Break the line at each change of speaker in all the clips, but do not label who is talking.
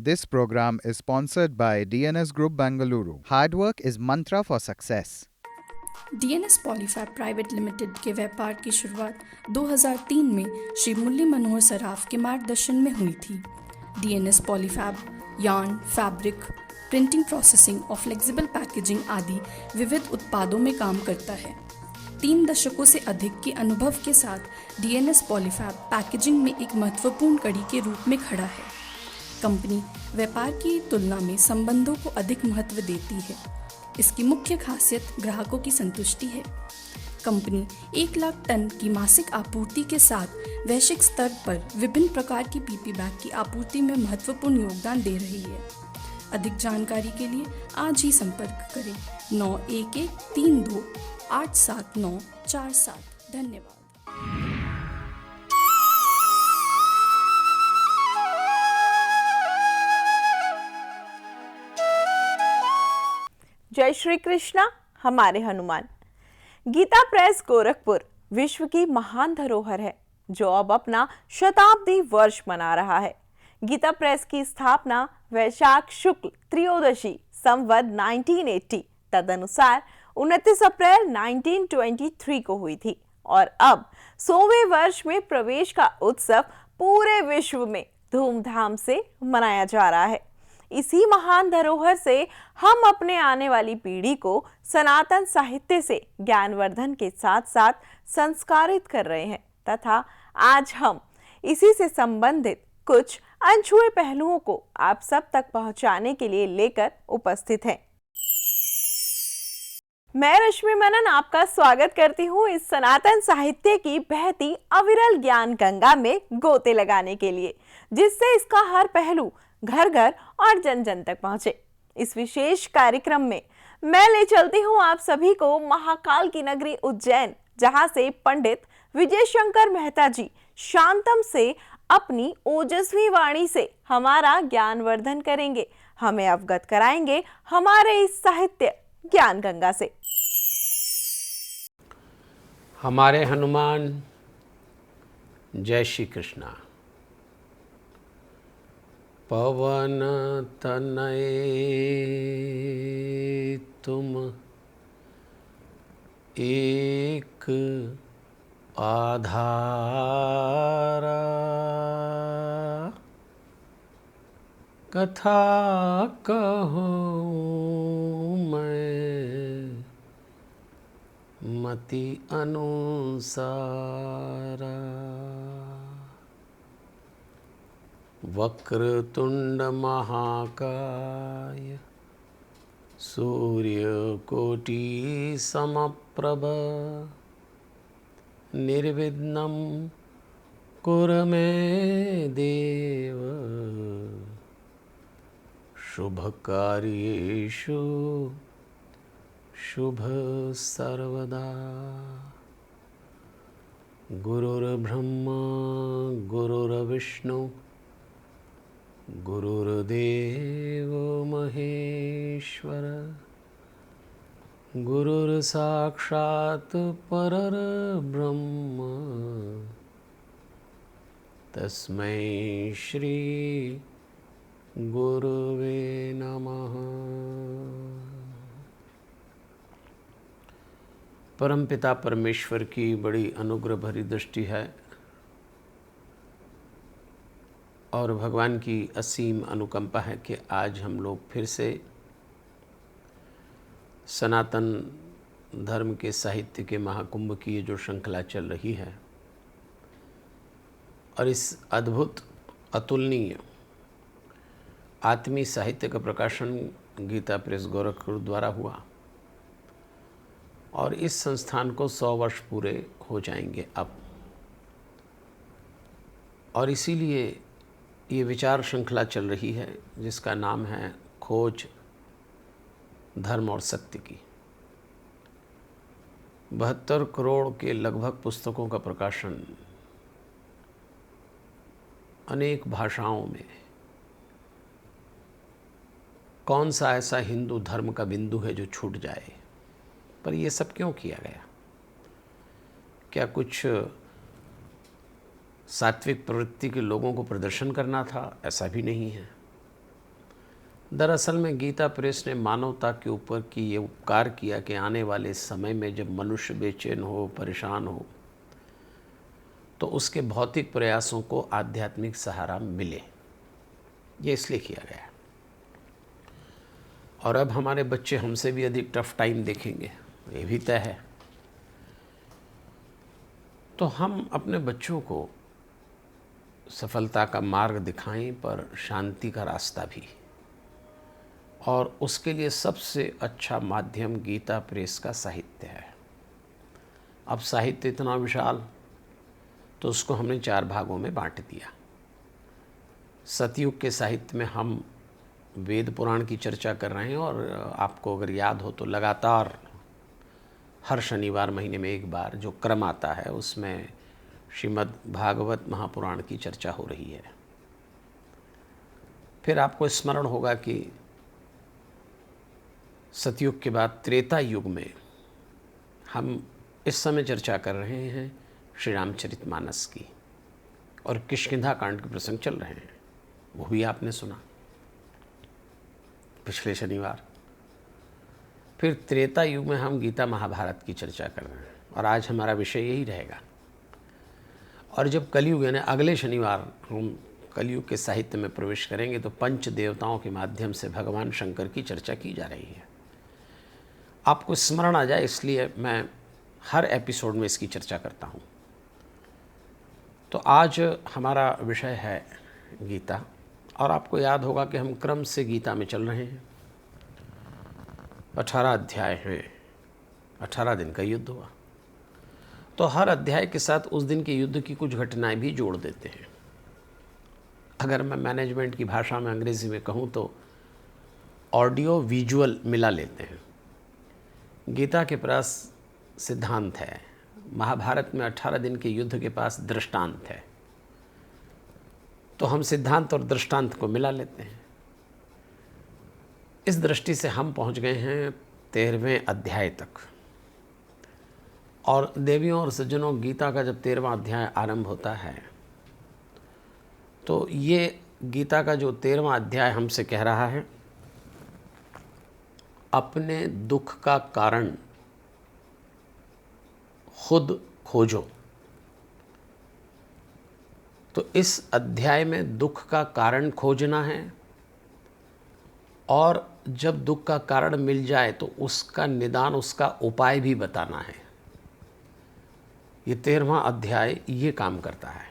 This program is sponsored by DNS Group Bangalore. Hard work is mantra for success.
DNS Polyfab private limited के व्यापार की शुरुआत 2003 में श्री मुरली मनोहर सराफ के मार्गदर्शन में हुई थी। DNS Polyfab yarn, fabric, printing, processing और फ्लेक्सिबल पैकेजिंग आदि विविध उत्पादों में काम करता है। 3 दशकों से अधिक के अनुभव के साथ डीएनएस पॉलीफैब पैकेजिंग में एक महत्वपूर्ण कड़ी के रूप में खड़ा है। कंपनी व्यापार की तुलना में संबंधों को अधिक महत्व देती है। इसकी मुख्य खासियत ग्राहकों की संतुष्टि है। कंपनी 1 लाख टन की मासिक आपूर्ति के साथ वैश्विक स्तर पर विभिन्न प्रकार की पीपी बैग की आपूर्ति में महत्वपूर्ण योगदान दे रही है। अधिक जानकारी के लिए आज ही संपर्क करें 9113287947। धन्यवाद।
जय श्री कृष्णा। हमारे हनुमान। गीता प्रेस गोरखपुर विश्व की महान धरोहर है जो अब अपना शताब्दी वर्ष मना रहा है। गीता प्रेस की स्थापना वैशाख शुक्ल त्रयोदशी संवत 1980 तदनुसार 29 अप्रैल 1923 को हुई थी और अब 100वें वर्ष में प्रवेश का उत्सव पूरे विश्व में धूमधाम से मनाया जा रहा है। इसी महान धरोहर से हम अपने आने वाली पीढ़ी को सनातन साहित्य से ज्ञानवर्धन के साथ साथ संस्कारित कर रहे हैं तथा आज हम इसी से संबंधित कुछ अनछुए पहलुओं को आप सब तक पहुंचाने के लिए लेकर उपस्थित हैं। मैं रश्मि मनन आपका स्वागत करती हूं इस सनातन साहित्य की बहती अविरल ज्ञान गंगा में गोते लगाने के लिए, जिससे इसका हर पहलू घर घर और जन जन तक पहुंचे। इस विशेष कार्यक्रम में मैं ले चलती हूं आप सभी को महाकाल की नगरी उज्जैन, जहां से पंडित विजय शंकर मेहता जी शांतम से अपनी ओजस्वी वाणी से हमारा ज्ञानवर्धन करेंगे, हमें अवगत कराएंगे हमारे इस साहित्य ज्ञान गंगा से।
हमारे हनुमान। जय श्री कृष्णा। पवन तनय तुम एक आधारा, कथा कहूँ मैं मति अनुसारा। वक्रतुंड महाकाय सूर्यकोटि समप्रभ, निर्विघ्नं कुरु मे देव शुभकार्येषु शुभ सर्वदा। गुरुर्ब्रह्मा गुरुर्विष्णु गुरुर्देव महेश्वर, गुरुर्साक्षात् परब्रह्म, तस्मै श्री गुरुवे नमः। परमपिता परमेश्वर की बड़ी अनुग्रह भरी दृष्टि है और भगवान की असीम अनुकंपा है कि आज हम लोग फिर से सनातन धर्म के साहित्य के महाकुंभ की ये जो श्रृंखला चल रही है और इस अद्भुत अतुलनीय आत्मीय साहित्य का प्रकाशन गीता प्रेस गोरखपुर द्वारा हुआ और इस संस्थान को 100 वर्ष पूरे हो जाएंगे अब, और इसीलिए ये विचार श्रृंखला चल रही है जिसका नाम है खोज धर्म और सत्य की। 72 करोड़ के लगभग पुस्तकों का प्रकाशन अनेक भाषाओं में। कौन सा ऐसा हिंदू धर्म का बिंदु है जो छूट जाए? पर ये सब क्यों किया गया? क्या कुछ सात्विक प्रवृत्ति के लोगों को प्रदर्शन करना था? ऐसा भी नहीं है। दरअसल में गीता प्रेस ने मानवता के ऊपर की ये उपकार किया कि आने वाले समय में जब मनुष्य बेचैन हो, परेशान हो, तो उसके भौतिक प्रयासों को आध्यात्मिक सहारा मिले। ये इसलिए किया गया है। और अब हमारे बच्चे हमसे भी अधिक टफ टाइम देखेंगे, ये भी तय है। तो हम अपने बच्चों को सफलता का मार्ग दिखाएं, पर शांति का रास्ता भी। और उसके लिए सबसे अच्छा माध्यम गीता प्रेस का साहित्य है। अब साहित्य इतना विशाल, तो उसको हमने 4 भागों में बांट दिया। सतयुग के साहित्य में हम वेद पुराण की चर्चा कर रहे हैं, और आपको अगर याद हो तो लगातार हर शनिवार महीने में एक बार जो क्रम आता है उसमें श्रीमद् भागवत महापुराण की चर्चा हो रही है। फिर आपको स्मरण होगा कि सतयुग के बाद त्रेता युग में हम इस समय चर्चा कर रहे हैं श्री रामचरितमानस की, और किष्किंधा कांड के प्रसंग चल रहे हैं, वो भी आपने सुना पिछले शनिवार। फिर त्रेता युग में हम गीता महाभारत की चर्चा कर रहे हैं, और आज हमारा विषय यही रहेगा। और जब कलयुग यानी अगले शनिवार हम कलयुग के साहित्य में प्रवेश करेंगे, तो पंच देवताओं के माध्यम से भगवान शंकर की चर्चा की जा रही है। आपको स्मरण आ जाए इसलिए मैं हर एपिसोड में इसकी चर्चा करता हूँ। तो आज हमारा विषय है गीता, और आपको याद होगा कि हम क्रम से गीता में चल रहे हैं। 18 अध्याय हैं, 18 दिन का युद्ध हुआ। तो हर अध्याय के साथ उस दिन के युद्ध की कुछ घटनाएं भी जोड़ देते हैं। अगर मैं मैनेजमेंट की भाषा में अंग्रेजी में कहूँ तो ऑडियो विजुअल मिला लेते हैं। गीता के पास सिद्धांत है, महाभारत में 18 दिन के युद्ध के पास दृष्टांत है। तो हम सिद्धांत और दृष्टांत को मिला लेते हैं। इस दृष्टि से हम पहुंच गए हैं 13वें अध्याय तक। और देवियों और सज्जनों, गीता का जब 13वां अध्याय आरंभ होता है, तो ये गीता का जो 13वां अध्याय हमसे कह रहा है, अपने दुख का कारण खुद खोजो। तो इस अध्याय में दुख का कारण खोजना है, और जब दुख का कारण मिल जाए तो उसका निदान, उसका उपाय भी बताना है। ये 13वां अध्याय ये काम करता है।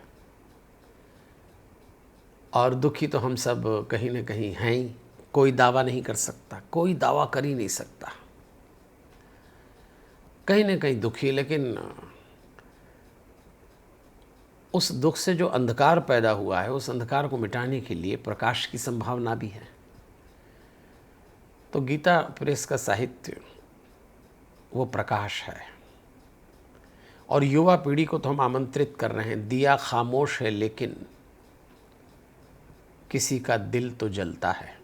और दुखी तो हम सब कहीं न कहीं हैं ही, कोई दावा नहीं कर सकता, कोई दावा कर ही नहीं सकता, कहीं न कहीं दुखी। लेकिन उस दुख से जो अंधकार पैदा हुआ है, उस अंधकार को मिटाने के लिए प्रकाश की संभावना भी है। तो गीता प्रेस का साहित्य वो प्रकाश है। और युवा पीढ़ी को तो हम आमंत्रित कर रहे हैं, दिया खामोश है लेकिन किसी का दिल तो जलता है।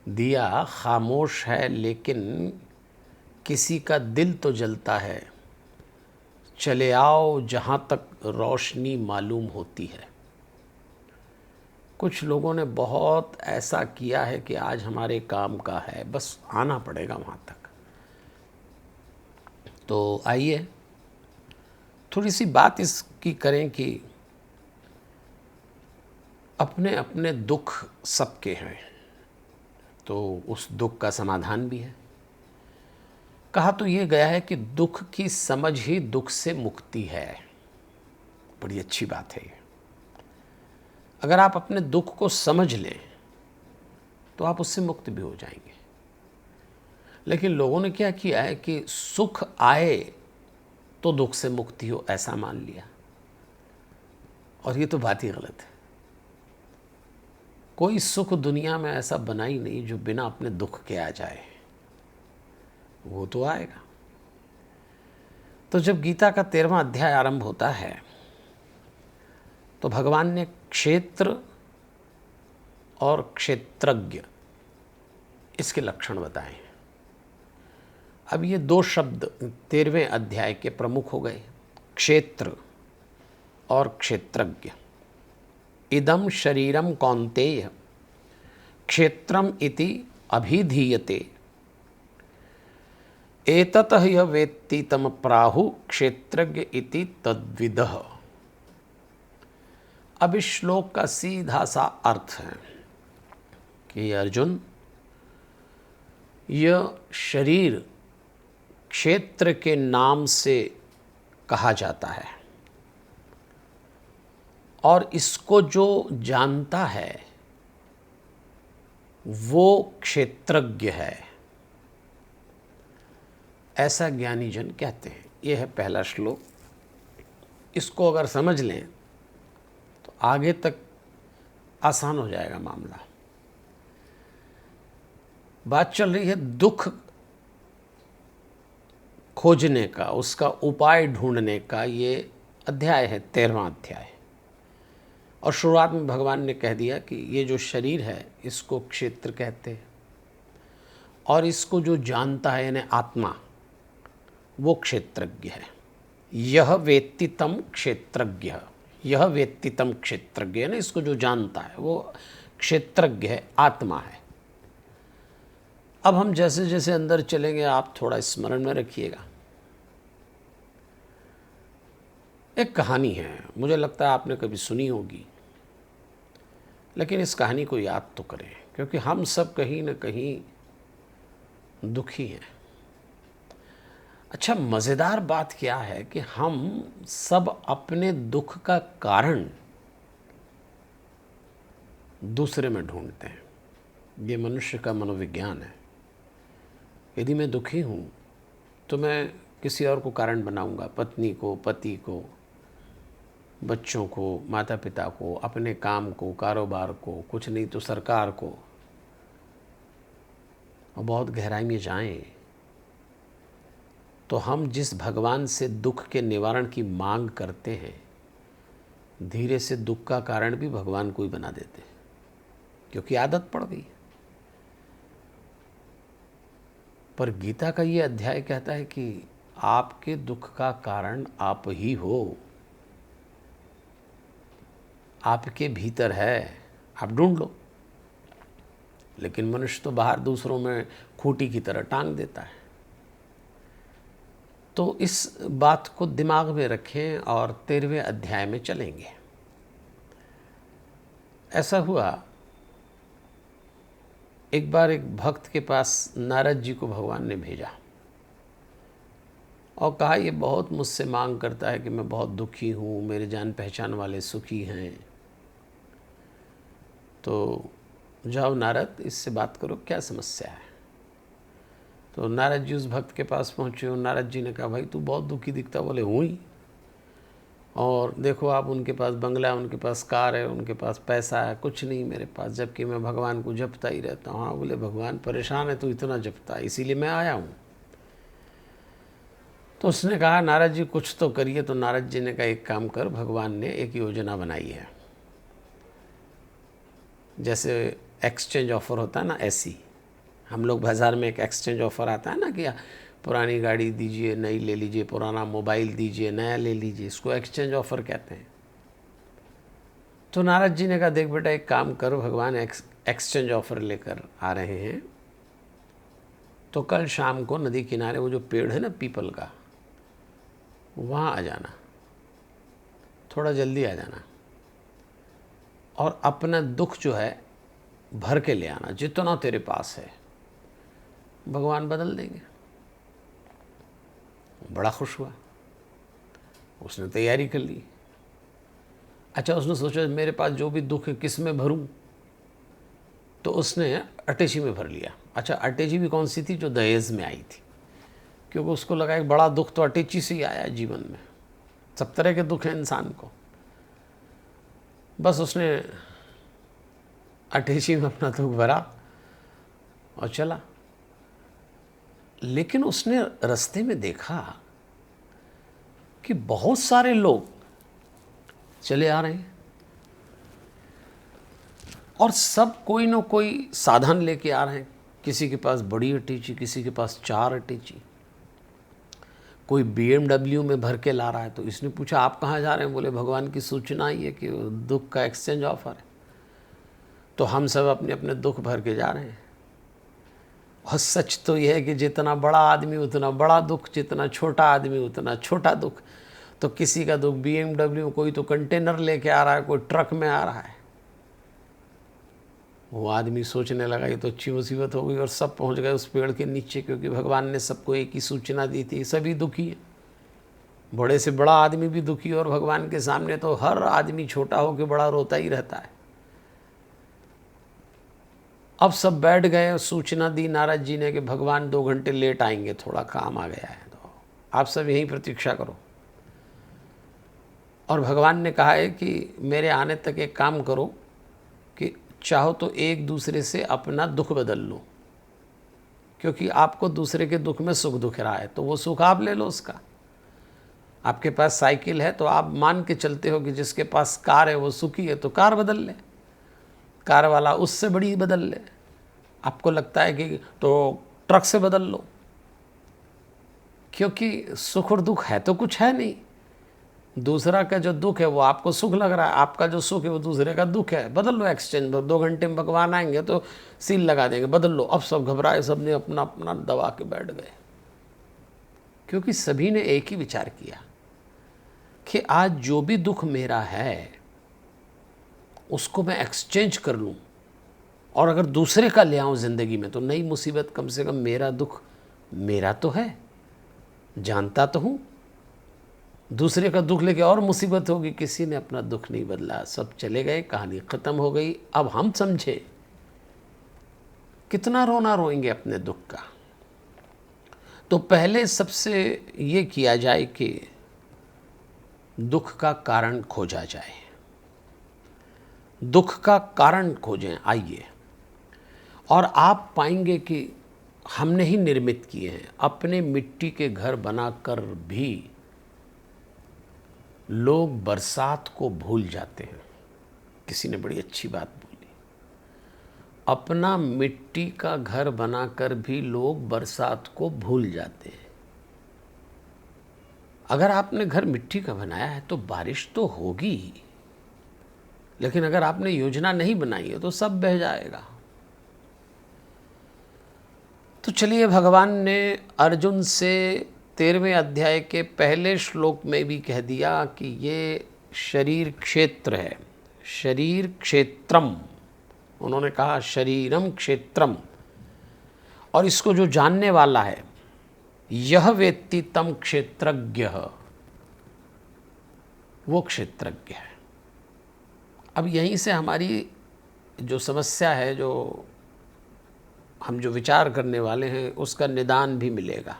दिया खामोश है लेकिन किसी का दिल तो जलता है। चले आओ जहाँ तक रोशनी मालूम होती है। कुछ लोगों ने बहुत ऐसा किया है कि आज हमारे काम का है, बस आना पड़ेगा वहाँ तक। तो आइए थोड़ी सी बात इसकी करें कि अपने अपने दुख सबके हैं, तो उस दुख का समाधान भी है। कहा तो ये गया है कि दुख की समझ ही दुख से मुक्ति है। बड़ी अच्छी बात है ये। अगर आप अपने दुख को समझ लें तो आप उससे मुक्त भी हो जाएंगे। लेकिन लोगों ने क्या किया है कि सुख आए तो दुख से मुक्ति हो, ऐसा मान लिया। और ये तो बात ही गलत है। कोई सुख दुनिया में ऐसा बना ही नहीं जो बिना अपने दुख के आ जाए, वो तो आएगा। तो जब गीता का 13वां अध्याय आरंभ होता है तो भगवान ने क्षेत्र और क्षेत्रज्ञ इसके लक्षण बताए। अब ये 2 शब्द 13वें अध्याय के प्रमुख हो गए, क्षेत्र और क्षेत्रज्ञ। इदम शरीरम कौन्तेय क्षेत्रम इति अभिधीयते एततः यः वेत्ति तम प्राहु क्षेत्रज्ञ इति तद्विदः। अब इस श्लोक का सीधा सा अर्थ है कि अर्जुन, यह शरीर क्षेत्र के नाम से कहा जाता है और इसको जो जानता है वो क्षेत्रज्ञ है, ऐसा ज्ञानी जन कहते हैं। यह है पहला श्लोक। इसको अगर समझ लें तो आगे तक आसान हो जाएगा मामला। बात चल रही है दुख खोजने का, उसका उपाय ढूंढने का। ये अध्याय है 13वां अध्याय। और शुरुआत में भगवान ने कह दिया कि ये जो शरीर है इसको क्षेत्र कहते हैं और इसको जो जानता है यानी आत्मा, वो क्षेत्रज्ञ है। यह वेत्ति तम क्षेत्रज्ञ, यह वेत्ति तम क्षेत्रज्ञ यानी इसको जो जानता है वो क्षेत्रज्ञ है, आत्मा है। अब हम जैसे जैसे अंदर चलेंगे आप थोड़ा स्मरण में रखिएगा। एक कहानी है, मुझे लगता है आपने कभी सुनी होगी, लेकिन इस कहानी को याद तो करें क्योंकि हम सब कहीं न कहीं दुखी हैं। अच्छा, मज़ेदार बात क्या है कि हम सब अपने दुख का कारण दूसरे में ढूंढते हैं। ये मनुष्य का मनोविज्ञान है। यदि मैं दुखी हूँ तो मैं किसी और को कारण बनाऊंगा, पत्नी को, पति को, बच्चों को, माता पिता को, अपने काम को, कारोबार को, कुछ नहीं तो सरकार को। और बहुत गहराई में जाएं तो हम जिस भगवान से दुख के निवारण की मांग करते हैं, धीरे से दुख का कारण भी भगवान को ही बना देते हैं क्योंकि आदत पड़ गई। पर गीता का ये अध्याय कहता है कि आपके दुख का कारण आप ही हो, आपके भीतर है, आप ढूंढ लो। लेकिन मनुष्य तो बाहर दूसरों में खूंटी की तरह टांग देता है। तो इस बात को दिमाग में रखें और 13वें अध्याय में चलेंगे। ऐसा हुआ, एक बार एक भक्त के पास नारद जी को भगवान ने भेजा और कहा, ये बहुत मुझसे मांग करता है कि मैं बहुत दुखी हूँ, मेरे जान पहचान वाले सुखी हैं, तो जाओ नारद, इससे बात करो, क्या समस्या है। तो नारद जी उस भक्त के पास पहुँचे और नारद जी ने कहा, भाई तू बहुत दुखी दिखता। बोले, हूँ ही, और देखो आप, उनके पास बंगला है, उनके पास कार है, उनके पास पैसा है, कुछ नहीं मेरे पास, जबकि मैं भगवान को जपता ही रहता हूँ। हाँ, बोले भगवान परेशान है, तू इतना जपता है, इसीलिए मैं आया हूँ। तो उसने कहा, नारद जी कुछ तो करिए। तो नारद जी ने कहा, एक काम कर, भगवान ने एक योजना बनाई है, जैसे एक्सचेंज ऑफर होता है ना, ऐसी हम लोग बाज़ार में एक एक्सचेंज ऑफर आता है ना कि पुरानी गाड़ी दीजिए, नई ले लीजिए, पुराना मोबाइल दीजिए, नया ले लीजिए, इसको एक्सचेंज ऑफर कहते हैं। तो नारद जी ने कहा, देख बेटा, एक काम करो, भगवान एक्सचेंज ऑफर लेकर आ रहे हैं, तो कल शाम को नदी किनारे वो जो पेड़ है ना पीपल का, वहाँ आ जाना, थोड़ा जल्दी आ जाना, और अपना दुख जो है भर के ले आना, जितना तेरे पास है, भगवान बदल देंगे। बड़ा खुश हुआ, उसने तैयारी कर ली। अच्छा, उसने सोचा मेरे पास जो भी दुख है किस में भरूं, तो उसने अटैची में भर लिया। अच्छा, अटैची भी कौन सी थी? जो दहेज में आई थी, क्योंकि उसको लगा कि बड़ा दुख तो अटैची से ही आया जीवन में, सब तरह के दुख हैं इंसान को। बस उसने अटैची में अपना दुख भरा और चला। लेकिन उसने रास्ते में देखा कि बहुत सारे लोग चले आ रहे हैं और सब कोई ना कोई साधन लेके आ रहे हैं। किसी के पास बड़ी अटैची, किसी के पास 4 अटैची, कोई BMW में भर के ला रहा है। तो इसने पूछा, आप कहाँ जा रहे हैं? बोले, भगवान की सूचना आई है कि दुख का एक्सचेंज ऑफर है। तो हम सब अपने अपने दुख भर के जा रहे हैं। और सच तो यह है कि जितना बड़ा आदमी उतना बड़ा दुख, जितना छोटा आदमी उतना छोटा दुख। तो किसी का दुख BMW, कोई तो कंटेनर लेके आ रहा है, कोई ट्रक में आ रहा है। वो आदमी सोचने लगा ये तो अच्छी मुसीबत हो गई, और सब पहुंच गए उस पेड़ के नीचे, क्योंकि भगवान ने सबको एक ही सूचना दी थी, सभी दुखी हैं। बड़े से बड़ा आदमी भी दुखी, और भगवान के सामने तो हर आदमी छोटा हो के बड़ा रोता ही रहता है। अब सब बैठ गए, सूचना दी नारद जी ने कि भगवान 2 घंटे लेट आएंगे, थोड़ा काम आ गया है, तो आप सब यहीं प्रतीक्षा करो। और भगवान ने कहा है कि मेरे आने तक एक काम करो कि चाहो तो एक दूसरे से अपना दुख बदल लो, क्योंकि आपको दूसरे के दुख में सुख दुख रहा है, तो वो सुख आप ले लो उसका। आपके पास साइकिल है तो आप मान के चलते हो कि जिसके पास कार है वो सुखी है, तो कार बदल ले, कार वाला उससे बड़ी बदल ले। आपको लगता है कि तो ट्रक से बदल लो, क्योंकि सुख और दुख है तो कुछ है नहीं। दूसरा का जो दुख है वो आपको सुख लग रहा है, आपका जो सुख है वो दूसरे का दुख है। बदल लो, एक्सचेंज। 2 घंटे में भगवान आएंगे तो सील लगा देंगे, बदल लो। अब सब घबराए, सब ने अपना अपना दबा के बैठ गए, क्योंकि सभी ने एक ही विचार किया कि आज जो भी दुख मेरा है उसको मैं एक्सचेंज कर लूं, और अगर दूसरे का ले आऊं जिंदगी में तो नई मुसीबत, कम से कम मेरा दुख मेरा तो है, जानता तो हूं। दूसरे का दुख लेके और मुसीबत होगी। किसी ने अपना दुख नहीं बदला, सब चले गए, कहानी खत्म हो गई। अब हम समझे कितना रोना रोएंगे अपने दुख का। तो पहले सबसे ये किया जाए कि दुख का कारण खोजा जाए। दुख का कारण खोजें, आइए, और आप पाएंगे कि हमने ही निर्मित किए हैं। अपने मिट्टी के घर बनाकर भी लोग बरसात को भूल जाते हैं। किसी ने बड़ी अच्छी बात बोली, अपना मिट्टी का घर बनाकर भी लोग बरसात को भूल जाते हैं। अगर आपने घर मिट्टी का बनाया है तो बारिश तो होगी ही, लेकिन अगर आपने योजना नहीं बनाई है तो सब बह जाएगा। तो चलिए, भगवान ने अर्जुन से 13वें अध्याय के पहले श्लोक में भी कह दिया कि ये शरीर क्षेत्र है, शरीर क्षेत्रम। उन्होंने कहा शरीरम क्षेत्रम, और इसको जो जानने वाला है, यह वेत्ति तम क्षेत्रज्ञ, वो क्षेत्रज्ञ है। अब यहीं से हमारी जो समस्या है, जो हम जो विचार करने वाले हैं, उसका निदान भी मिलेगा।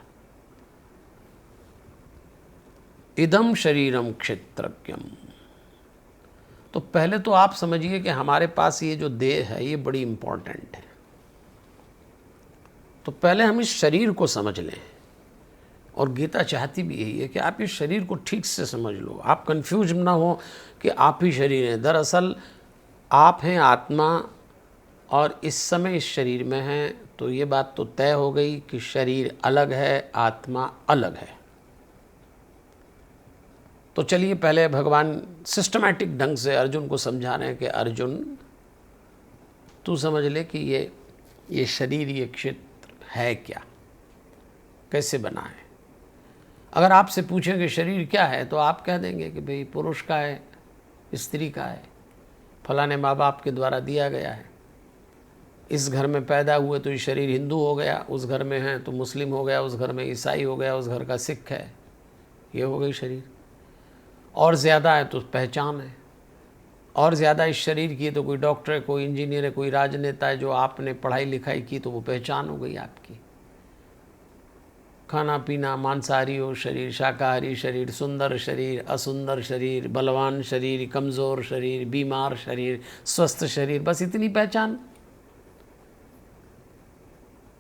इदम शरीरम क्षेत्रज्ञम। तो पहले तो आप समझिए कि हमारे पास ये जो देह है ये बड़ी इंपॉर्टेंट है। तो पहले हम इस शरीर को समझ लें, और गीता चाहती भी यही है कि आप इस शरीर को ठीक से समझ लो। आप कंफ्यूज ना हो कि आप ही शरीर हैं। दरअसल आप हैं आत्मा, और इस समय इस शरीर में हैं। तो ये बात तो तय हो गई कि शरीर अलग है, आत्मा अलग है। तो चलिए, पहले भगवान सिस्टमैटिक ढंग से अर्जुन को समझा रहे हैं कि अर्जुन, तू समझ ले कि ये शरीर, ये क्षेत्र है क्या, कैसे बना है। अगर आपसे पूछें कि शरीर क्या है, तो आप कह देंगे कि भाई पुरुष का है, स्त्री का है, फलाने माँ बाप के द्वारा दिया गया है। इस घर में पैदा हुए तो ये शरीर हिंदू हो गया, उस घर में है तो मुस्लिम हो गया, उस घर में ईसाई हो गया, उस घर का सिख है, ये हो गई शरीर। और ज़्यादा है तो पहचान है, और ज़्यादा इस शरीर की है तो कोई डॉक्टर है, कोई इंजीनियर है, कोई राजनेता है, जो आपने पढ़ाई लिखाई की तो वो पहचान हो गई आपकी। खाना पीना, मांसाहारी हो शरीर, शाकाहारी शरीर, सुंदर शरीर, असुंदर शरीर, बलवान शरीर, कमज़ोर शरीर, बीमार शरीर, स्वस्थ शरीर, बस इतनी पहचान।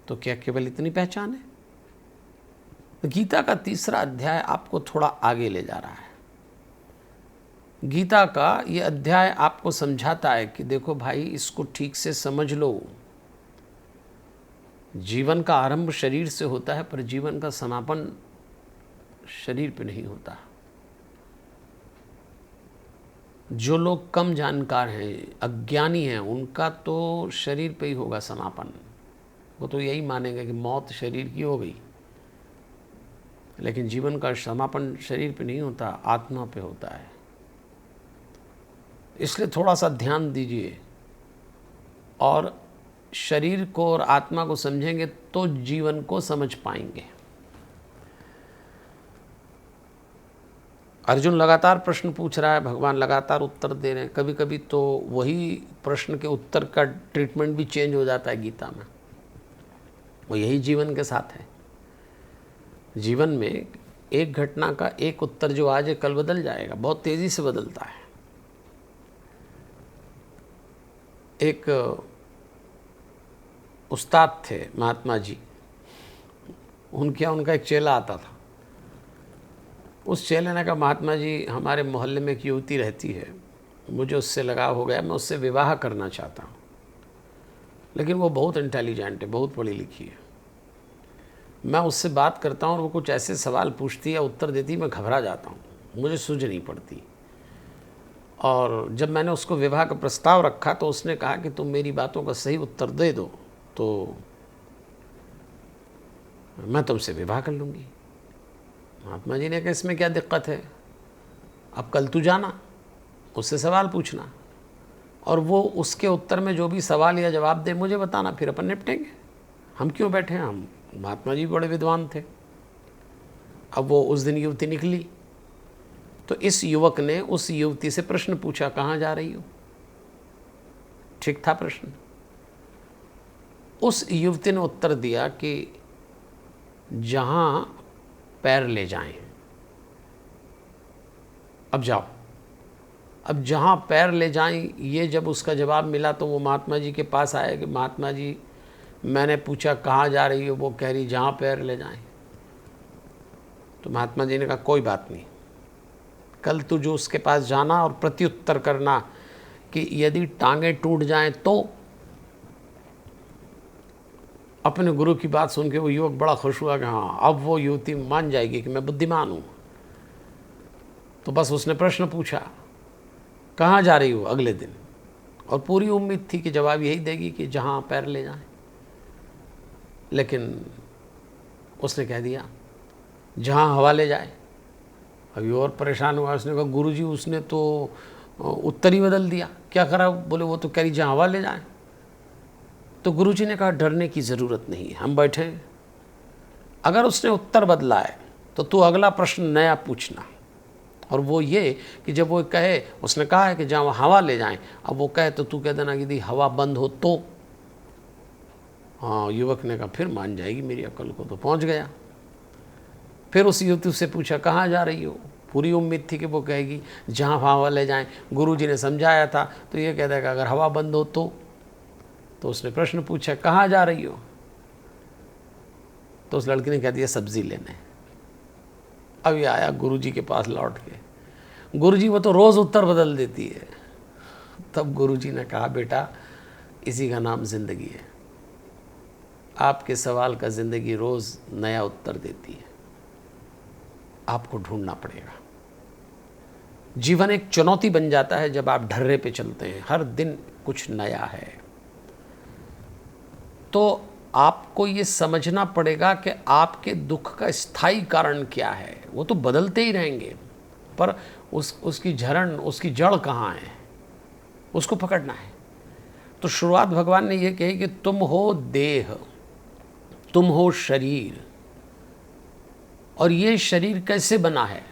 तो क्या केवल इतनी पहचान है? गीता का 3रा अध्याय आपको थोड़ा आगे ले जा रहा है। गीता का ये अध्याय आपको समझाता है कि देखो भाई, इसको ठीक से समझ लो। जीवन का आरंभ शरीर से होता है, पर जीवन का समापन शरीर पे नहीं होता। जो लोग कम जानकार हैं, अज्ञानी हैं, उनका तो शरीर पे ही होगा समापन। वो तो यही मानेंगे कि मौत शरीर की हो गई, लेकिन जीवन का समापन शरीर पे नहीं होता, आत्मा पे होता है। इसलिए थोड़ा सा ध्यान दीजिए और शरीर को और आत्मा को समझेंगे तो जीवन को समझ पाएंगे। अर्जुन लगातार प्रश्न पूछ रहा है, भगवान लगातार उत्तर दे रहे हैं। कभी कभी तो वही प्रश्न के उत्तर का ट्रीटमेंट भी चेंज हो जाता है गीता में। वो यही जीवन के साथ है। जीवन में एक घटना का एक उत्तर जो आज है कल बदल जाएगा, बहुत तेजी से बदलता है। एक उस्ताद थे महात्मा जी, उनका एक चेला आता था। उस चेले ने कहा, महात्मा जी हमारे मोहल्ले में एक युवती रहती है, मुझे उससे लगाव हो गया, मैं उससे विवाह करना चाहता हूँ, लेकिन वो बहुत इंटेलिजेंट है, बहुत पढ़ी लिखी है। मैं उससे बात करता हूँ और वो कुछ ऐसे सवाल पूछती है, उत्तर देती, मैं घबरा जाता हूँ, मुझे सूझ नहीं पड़ती। और जब मैंने उसको विवाह का प्रस्ताव रखा तो उसने कहा कि तुम मेरी बातों का सही उत्तर दे दो तो मैं तुमसे विवाह कर लूँगी। महात्मा जी ने कहा, इसमें क्या दिक्कत है, अब कल तू जाना, उससे सवाल पूछना और वो उसके उत्तर में जो भी सवाल या जवाब दे मुझे बताना, फिर अपन निपटेंगे। हम क्यों बैठे हैं, हम महात्मा जी बड़े विद्वान थे। अब वो उस दिन युवती निकली तो इस युवक ने उस युवती से प्रश्न पूछा, कहाँ जा रही हो? ठीक था प्रश्न। उस युवती ने उत्तर दिया कि जहाँ पैर ले जाएं। अब जाओ। अब जहाँ पैर ले जाएं, ये जब उसका जवाब मिला तो वो महात्मा जी के पास आया कि महात्मा जी मैंने पूछा कहाँ जा रही हो, वो कह रही जहाँ पैर ले जाएं। तो महात्मा जी ने कहा, कोई बात नहीं, कल तू जो उसके पास जाना और प्रत्युत्तर करना कि यदि टांगें टूट जाएं तो। अपने गुरु की बात सुन के वो युवक बड़ा खुश हुआ कि हाँ, अब वो युवती मान जाएगी कि मैं बुद्धिमान हूँ। तो बस उसने प्रश्न पूछा, कहाँ जा रही हो अगले दिन, और पूरी उम्मीद थी कि जवाब यही देगी कि जहाँ पैर ले जाएं, लेकिन उसने कह दिया जहाँ हवा ले जाए। अभी और परेशान हुआ। उसने कहा, गुरुजी उसने तो उत्तर ही बदल दिया, क्या करा? बोले वो तो कह रही जहाँ हवा ले जाए। तो गुरुजी ने कहा, डरने की ज़रूरत नहीं, हम बैठे हैं, अगर उसने उत्तर बदला है तो तू अगला प्रश्न नया पूछना। और वो ये कि जब वो कहे, उसने कहा है कि जहाँ हवा ले जाएं, अब वो कहे तो तू कह देना कि दी हवा बंद हो तो। हाँ, युवक ने कहा फिर मान जाएगी मेरी अकल को, तो पहुँच गया। फिर उस युवती से पूछा, कहाँ जा रही हो? पूरी उम्मीद थी कि वो कहेगी जहाँ हवा ले जाएं। गुरुजी ने समझाया था तो ये कहता है कि अगर हवा बंद हो तो उसने प्रश्न पूछा, कहाँ जा रही हो? तो उस लड़की ने कह दिया सब्जी लेने। अब ये आया गुरुजी के पास लौट के। गुरुजी वो तो रोज़ उत्तर बदल देती है। तब गुरुजी ने कहा, बेटा इसी का नाम ज़िंदगी है, आपके सवाल का ज़िंदगी रोज़ नया उत्तर देती है, आपको ढूंढना पड़ेगा। जीवन एक चुनौती बन जाता है जब आप ढर्रे पे चलते हैं, हर दिन कुछ नया है। तो आपको ये समझना पड़ेगा कि आपके दुख का स्थायी कारण क्या है। वो तो बदलते ही रहेंगे, पर उसकी झरण, उसकी जड़ कहाँ है, उसको पकड़ना है। तो शुरुआत भगवान ने ये कही कि तुम हो देह, तुम हो शरीर, और ये शरीर कैसे बना है।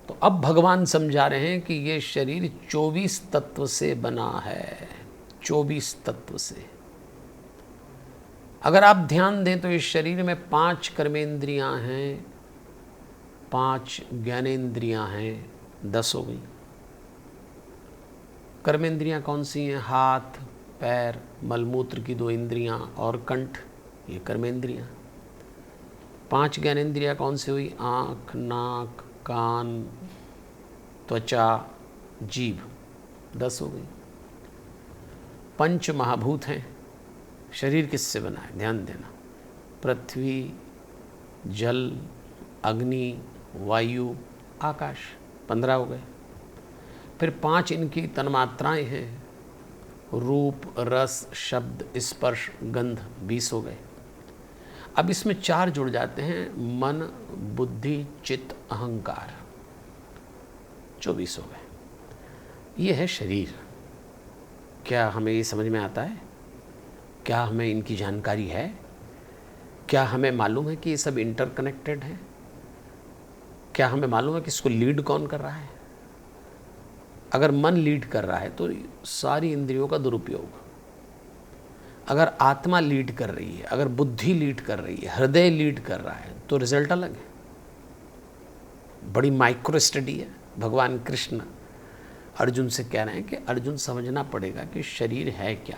तो अब भगवान समझा रहे हैं कि ये शरीर 24 तत्व से बना है, 24 तत्व से। अगर आप ध्यान दें तो इस शरीर में 5 कर्मेंद्रियां हैं, 5 ज्ञानेंद्रियां हैं, 10 हो गई। कर्मेंद्रियां कौन सी हैं? हाथ, पैर, मलमूत्र की 2 इंद्रियां और कंठ, ये कर्मेंद्रियां। 5 ज्ञानेंद्रियां कौन सी हुई? आँख, नाक, कान, त्वचा, जीभ, 10 हो गई। 5 महाभूत हैं। शरीर किससे बना है? ध्यान देना, पृथ्वी, जल, अग्नि, वायु, आकाश, 15 हो गए। फिर 5 इनकी तन्मात्राएं हैं, रूप, रस, शब्द, स्पर्श, गंध, 20 हो गए। अब इसमें 4 जुड़ जाते हैं, मन, बुद्धि, चित्त, अहंकार, 24 हो गए। ये है शरीर। क्या हमें ये समझ में आता है? क्या हमें इनकी जानकारी है? क्या हमें मालूम है कि ये सब इंटरकनेक्टेड है? क्या हमें मालूम है कि इसको लीड कौन कर रहा है? अगर मन लीड कर रहा है तो सारी इंद्रियों का दुरुपयोग, अगर आत्मा लीड कर रही है, अगर बुद्धि लीड कर रही है, हृदय लीड कर रहा है, तो रिजल्ट अलग है। बड़ी माइक्रो स्टडी है। भगवान कृष्ण अर्जुन से कह रहे हैं कि अर्जुन समझना पड़ेगा कि शरीर है क्या।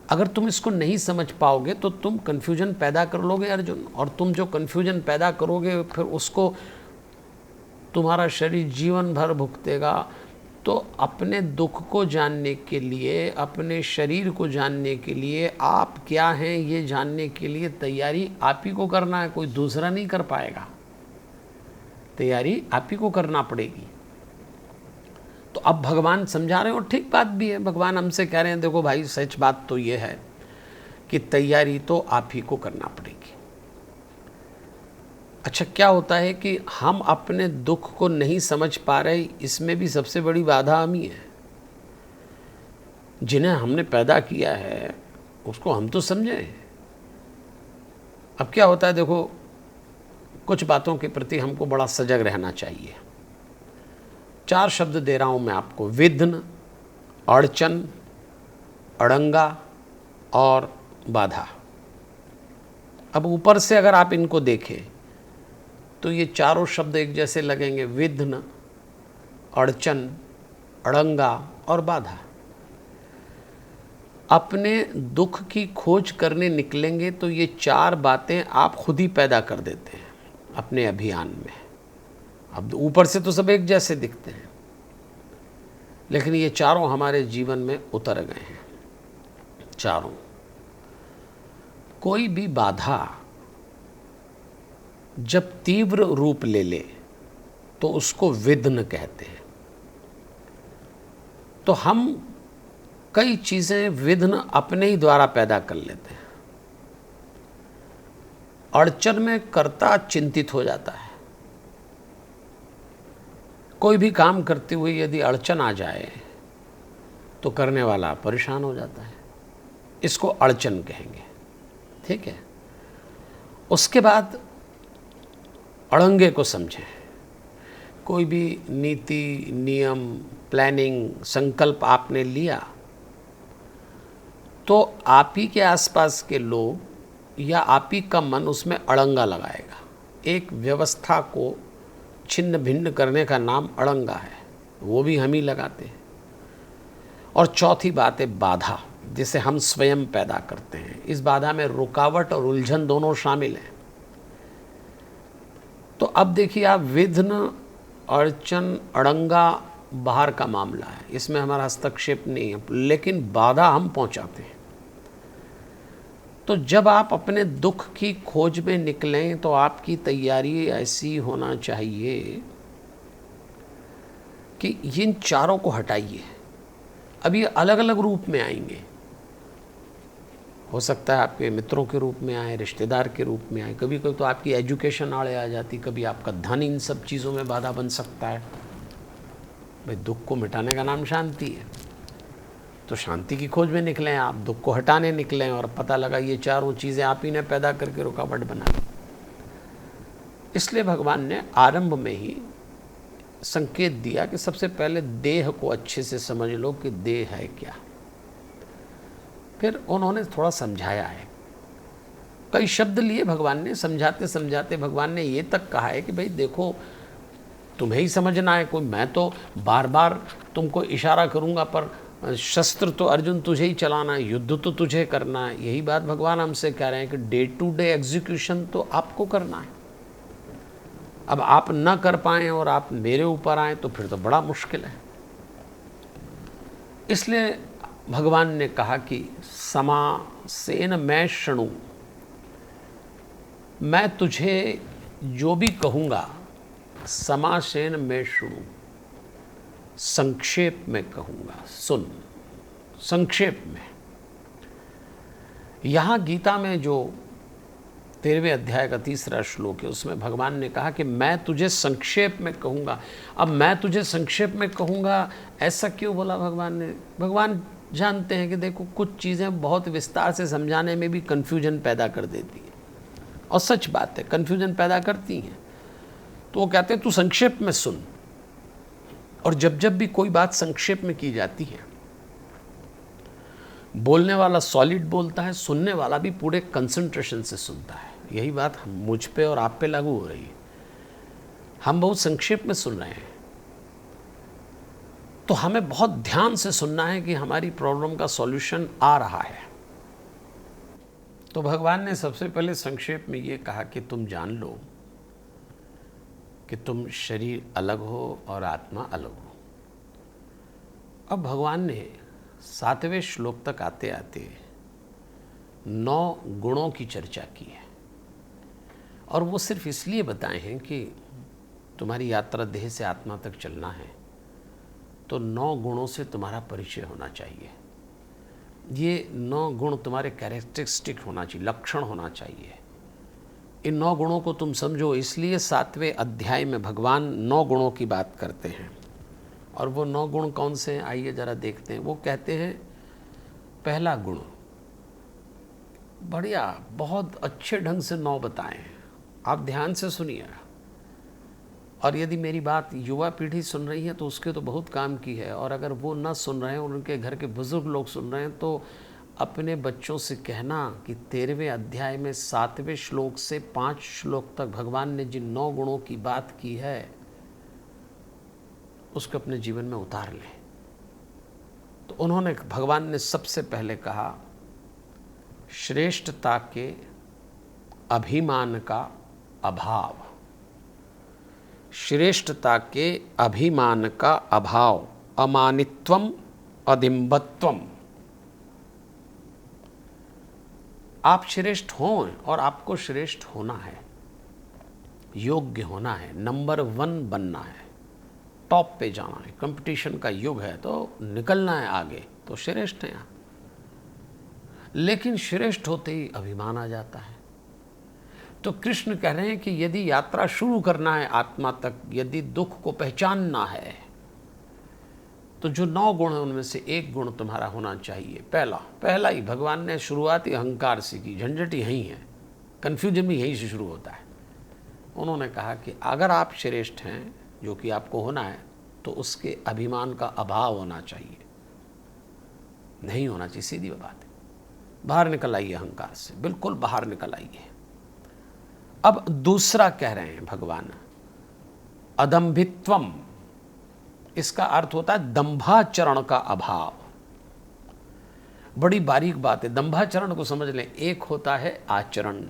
अगर तुम इसको नहीं समझ पाओगे तो तुम कन्फ्यूजन पैदा कर लोगे अर्जुन, और तुम जो कन्फ्यूजन पैदा करोगे फिर उसको तुम्हारा शरीर जीवन भर भुगतेगा। तो अपने दुख को जानने के लिए, अपने शरीर को जानने के लिए, आप क्या हैं ये जानने के लिए तैयारी आप ही को करना है, कोई दूसरा नहीं कर पाएगा। तैयारी आप ही को करना पड़ेगी। तो अब भगवान समझा रहे हैं, और ठीक बात भी है। भगवान हमसे कह रहे हैं देखो भाई, सच बात तो ये है कि तैयारी तो आप ही को करना पड़ेगी। अच्छा, क्या होता है कि हम अपने दुख को नहीं समझ पा रहे, इसमें भी सबसे बड़ी बाधा हम ही है। जिन्हें हमने पैदा किया है उसको हम तो समझें। अब क्या होता है, देखो कुछ बातों के प्रति हमको बड़ा सजग रहना चाहिए। 4 शब्द दे रहा हूं मैं आपको, विघ्न, अड़चन, अड़ंगा और बाधा। अब ऊपर से अगर आप इनको देखें तो ये चारों शब्द एक जैसे लगेंगे, विघ्न, अड़चन, अड़ंगा और बाधा। अपने दुख की खोज करने निकलेंगे तो ये 4 बातें आप खुद ही पैदा कर देते हैं अपने अभियान में। अब ऊपर से तो सब एक जैसे दिखते हैं, लेकिन ये चारों हमारे जीवन में उतर गए हैं। चारों। कोई भी बाधा जब तीव्र रूप ले ले तो उसको विघ्न कहते हैं। तो हम कई चीजें विघ्न अपने ही द्वारा पैदा कर लेते हैं। अड़चन में कर्ता चिंतित हो जाता है। कोई भी काम करते हुए यदि अड़चन आ जाए तो करने वाला परेशान हो जाता है। इसको अड़चन कहेंगे, ठीक है। उसके बाद अड़ंगे को समझें। कोई भी नीति, नियम, प्लानिंग, संकल्प आपने लिया तो आप ही के आसपास के लोग या आप ही का मन उसमें अड़ंगा लगाएगा। एक व्यवस्था को छिन्न भिन्न करने का नाम अड़ंगा है, वो भी हम ही लगाते हैं। और चौथी बात है बाधा, जिसे हम स्वयं पैदा करते हैं। इस बाधा में रुकावट और उलझन दोनों शामिल हैं। तो अब देखिए आप, विघ्न, अड़चन, अड़ंगा बाहर का मामला है, इसमें हमारा हस्तक्षेप नहीं है, लेकिन बाधा हम पहुंचाते हैं। तो जब आप अपने दुख की खोज में निकलें तो आपकी तैयारी ऐसी होना चाहिए कि इन चारों को हटाइए। अब ये अलग अलग रूप में आएंगे। हो सकता है आपके मित्रों के रूप में आए, रिश्तेदार के रूप में आए, कभी कभी तो आपकी एजुकेशन आड़े आ जाती, कभी आपका धन, इन सब चीज़ों में बाधा बन सकता है। भाई दुख को मिटाने का नाम शांति है, तो शांति की खोज में निकलें आप, दुख को हटाने निकलें, और पता लगा ये चारों चीज़ें आप ही ने पैदा करके रुकावट बना दी। इसलिए भगवान ने आरंभ में ही संकेत दिया कि सबसे पहले देह को अच्छे से समझ लो कि देह है क्या। फिर उन्होंने थोड़ा समझाया है, कई शब्द लिए भगवान ने। समझाते समझाते भगवान ने ये तक कहा है कि भाई देखो, तुम्हें ही समझना है, कोई मैं तो बार बार तुमको इशारा करूंगा, पर शस्त्र तो अर्जुन तुझे ही चलाना है, युद्ध तो तुझे करना है। यही बात भगवान हमसे कह रहे हैं कि डे टू डे एग्जीक्यूशन तो आपको करना है। अब आप न कर पाएं और आप मेरे ऊपर आए तो फिर तो बड़ा मुश्किल है। इसलिए भगवान ने कहा कि समासेन मैं शृणु, मैं तुझे जो भी कहूँगा समासेन मैं शृणु, संक्षेप में कहूँगा, सुन। संक्षेप में यहाँ गीता में जो 13वें अध्याय का 3रा श्लोक है, उसमें भगवान ने कहा कि मैं तुझे संक्षेप में कहूँगा। अब मैं तुझे संक्षेप में कहूँगा, ऐसा क्यों बोला भगवान ने? भगवान जानते हैं कि देखो, कुछ चीज़ें बहुत विस्तार से समझाने में भी कन्फ्यूजन पैदा कर देती है, और सच बात है, कन्फ्यूजन पैदा करती हैं। तो वो कहते हैं तू संक्षेप में सुन। और जब जब भी कोई बात संक्षेप में की जाती है, बोलने वाला सॉलिड बोलता है, सुनने वाला भी पूरे कंसंट्रेशन से सुनता है। यही बात मुझ पे और आप पे लागू हो रही है। हम बहुत संक्षेप में सुन रहे हैं, तो हमें बहुत ध्यान से सुनना है कि हमारी प्रॉब्लम का सॉल्यूशन आ रहा है। तो भगवान ने सबसे पहले संक्षेप में ये कहा कि तुम जान लो कि तुम शरीर अलग हो और आत्मा अलग हो। अब भगवान ने 7वें श्लोक तक आते आते 9 गुणों की चर्चा की है, और वो सिर्फ इसलिए बताए हैं कि तुम्हारी यात्रा देह से आत्मा तक चलना है तो 9 गुणों से तुम्हारा परिचय होना चाहिए। ये 9 गुण तुम्हारे कैरेक्टरिस्टिक होना चाहिए, लक्षण होना चाहिए। इन 9 गुणों को तुम समझो, इसलिए 7वें अध्याय में भगवान 9 गुणों की बात करते हैं। और वो 9 गुण कौन से हैं, आइए ज़रा देखते हैं। वो कहते हैं, पहला गुण, बढ़िया, बहुत अच्छे ढंग से 9 बताए हैं, आप ध्यान से सुनिए। और यदि मेरी बात युवा पीढ़ी सुन रही है तो उसके तो बहुत काम की है, और अगर वो ना सुन रहे हैं और उनके घर के बुजुर्ग लोग सुन रहे हैं तो अपने बच्चों से कहना कि 13वें अध्याय में 7वें श्लोक से 5 श्लोक तक भगवान ने जिन 9 गुणों की बात की है उसको अपने जीवन में उतार लें। तो उन्होंने, भगवान ने सबसे पहले कहा, श्रेष्ठता के अभिमान का अभाव। श्रेष्ठता के अभिमान का अभाव, अमानित्वम अदिम्बत्वम। आप श्रेष्ठ हों और आपको श्रेष्ठ होना है, योग्य होना है, नंबर 1 बनना है, टॉप पे जाना है। कंपटीशन का युग है तो निकलना है आगे, तो श्रेष्ठ हैं आप। लेकिन श्रेष्ठ होते ही अभिमान आ जाता है। तो कृष्ण कह रहे हैं कि यदि यात्रा शुरू करना है आत्मा तक, यदि दुख को पहचानना है, तो जो 9 गुण हैं उनमें से एक गुण तुम्हारा होना चाहिए। पहला ही भगवान ने शुरुआत ही अहंकार से की। झंझट यही है, कन्फ्यूजन भी यहीं से शुरू होता है। उन्होंने कहा कि अगर आप श्रेष्ठ हैं, जो कि आपको होना है, तो उसके अभिमान का अभाव होना चाहिए, नहीं होना चाहिए। सीधी बात है, बाहर निकल आइए अहंकार से, बिल्कुल बाहर निकल आइए। अब दूसरा कह रहे हैं भगवान, अदम्भित्वम। इसका अर्थ होता है दंभाचरण का अभाव। बड़ी बारीक बात है, दंभाचरण को समझ लें। एक होता है आचरण,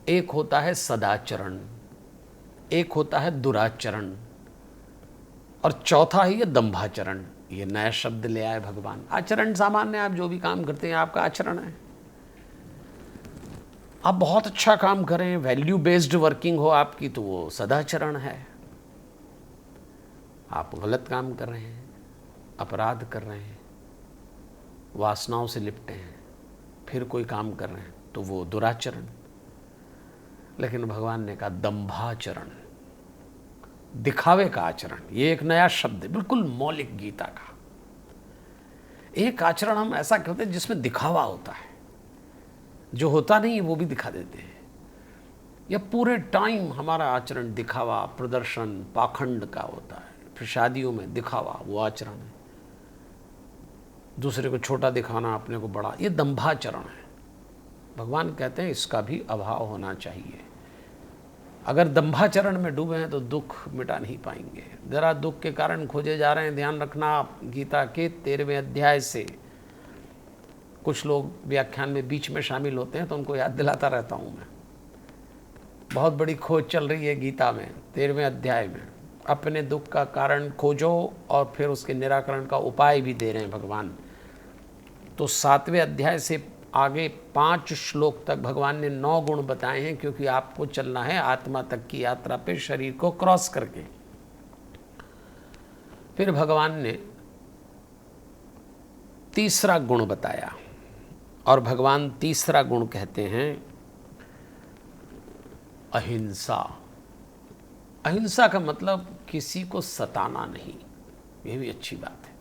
एक होता है सदाचरण, एक होता है दुराचरण, और चौथा ही है दंभाचरण। ये नया शब्द ले आए भगवान। आचरण सामान्य, आप जो भी काम करते हैं आपका आचरण है। आप बहुत अच्छा काम करें, वैल्यू बेस्ड वर्किंग हो आपकी, तो वो सदाचरण है। आप गलत काम कर रहे हैं, अपराध कर रहे हैं, वासनाओं से लिपटे हैं, फिर कोई काम कर रहे हैं, तो वो दुराचरण। लेकिन भगवान ने कहा दंभाचरण, दिखावे का आचरण। ये एक नया शब्द है, बिल्कुल मौलिक गीता का। एक आचरण हम ऐसा करते हैं जिसमें दिखावा होता है, जो होता नहीं है वो भी दिखा देते हैं। या पूरे टाइम हमारा आचरण दिखावा, प्रदर्शन, पाखंड का होता है। फिर शादियों में दिखावा, वो आचरण है। दूसरे को छोटा दिखाना, अपने को बड़ा, ये दंभाचरण है। भगवान कहते हैं इसका भी अभाव होना चाहिए। अगर दंभाचरण में डूबे हैं तो दुख मिटा नहीं पाएंगे। जरा दुख के कारण खोजे जा रहे हैं, ध्यान रखना। आप गीता के 13वें अध्याय से कुछ लोग व्याख्यान में बीच में शामिल होते हैं तो उनको याद दिलाता रहता हूँ मैं। बहुत बड़ी खोज चल रही है गीता में 13वें अध्याय में। अपने दुख का कारण खोजो और फिर उसके निराकरण का उपाय भी दे रहे हैं भगवान। तो 7वें अध्याय से आगे 5 श्लोक तक भगवान ने 9 गुण बताए हैं, क्योंकि आपको चलना है आत्मा तक की यात्रा पे, शरीर को क्रॉस करके। फिर भगवान ने तीसरा गुण बताया, और भगवान तीसरा गुण कहते हैं अहिंसा। अहिंसा का मतलब किसी को सताना नहीं, ये भी अच्छी बात है।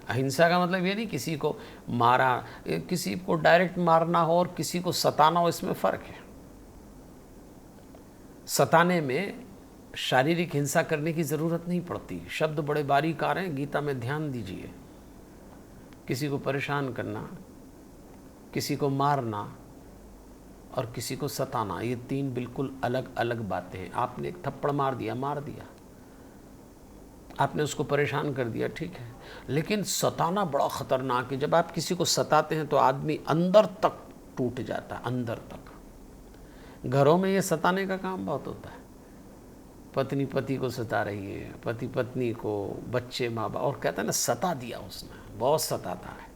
अहिंसा का मतलब ये नहीं किसी को मारा, किसी को डायरेक्ट मारना हो और किसी को सताना हो, इसमें फ़र्क है। सताने में शारीरिक हिंसा करने की ज़रूरत नहीं पड़ती। शब्द बड़े बारीक आ रहे हैं गीता में, ध्यान दीजिए। किसी को परेशान करना, किसी को मारना और किसी को सताना, ये तीन बिल्कुल अलग अलग बातें हैं। आपने एक थप्पड़ मार दिया, आपने उसको परेशान कर दिया, ठीक है, लेकिन सताना बड़ा ख़तरनाक है। जब आप किसी को सताते हैं तो आदमी अंदर तक टूट जाता है, अंदर तक। घरों में ये सताने का काम बहुत होता है। पत्नी पति को सता रही है, पति पत्नी को, बच्चे माँ बाप, और कहता है ना सता दिया उसने, बहुत सताता है,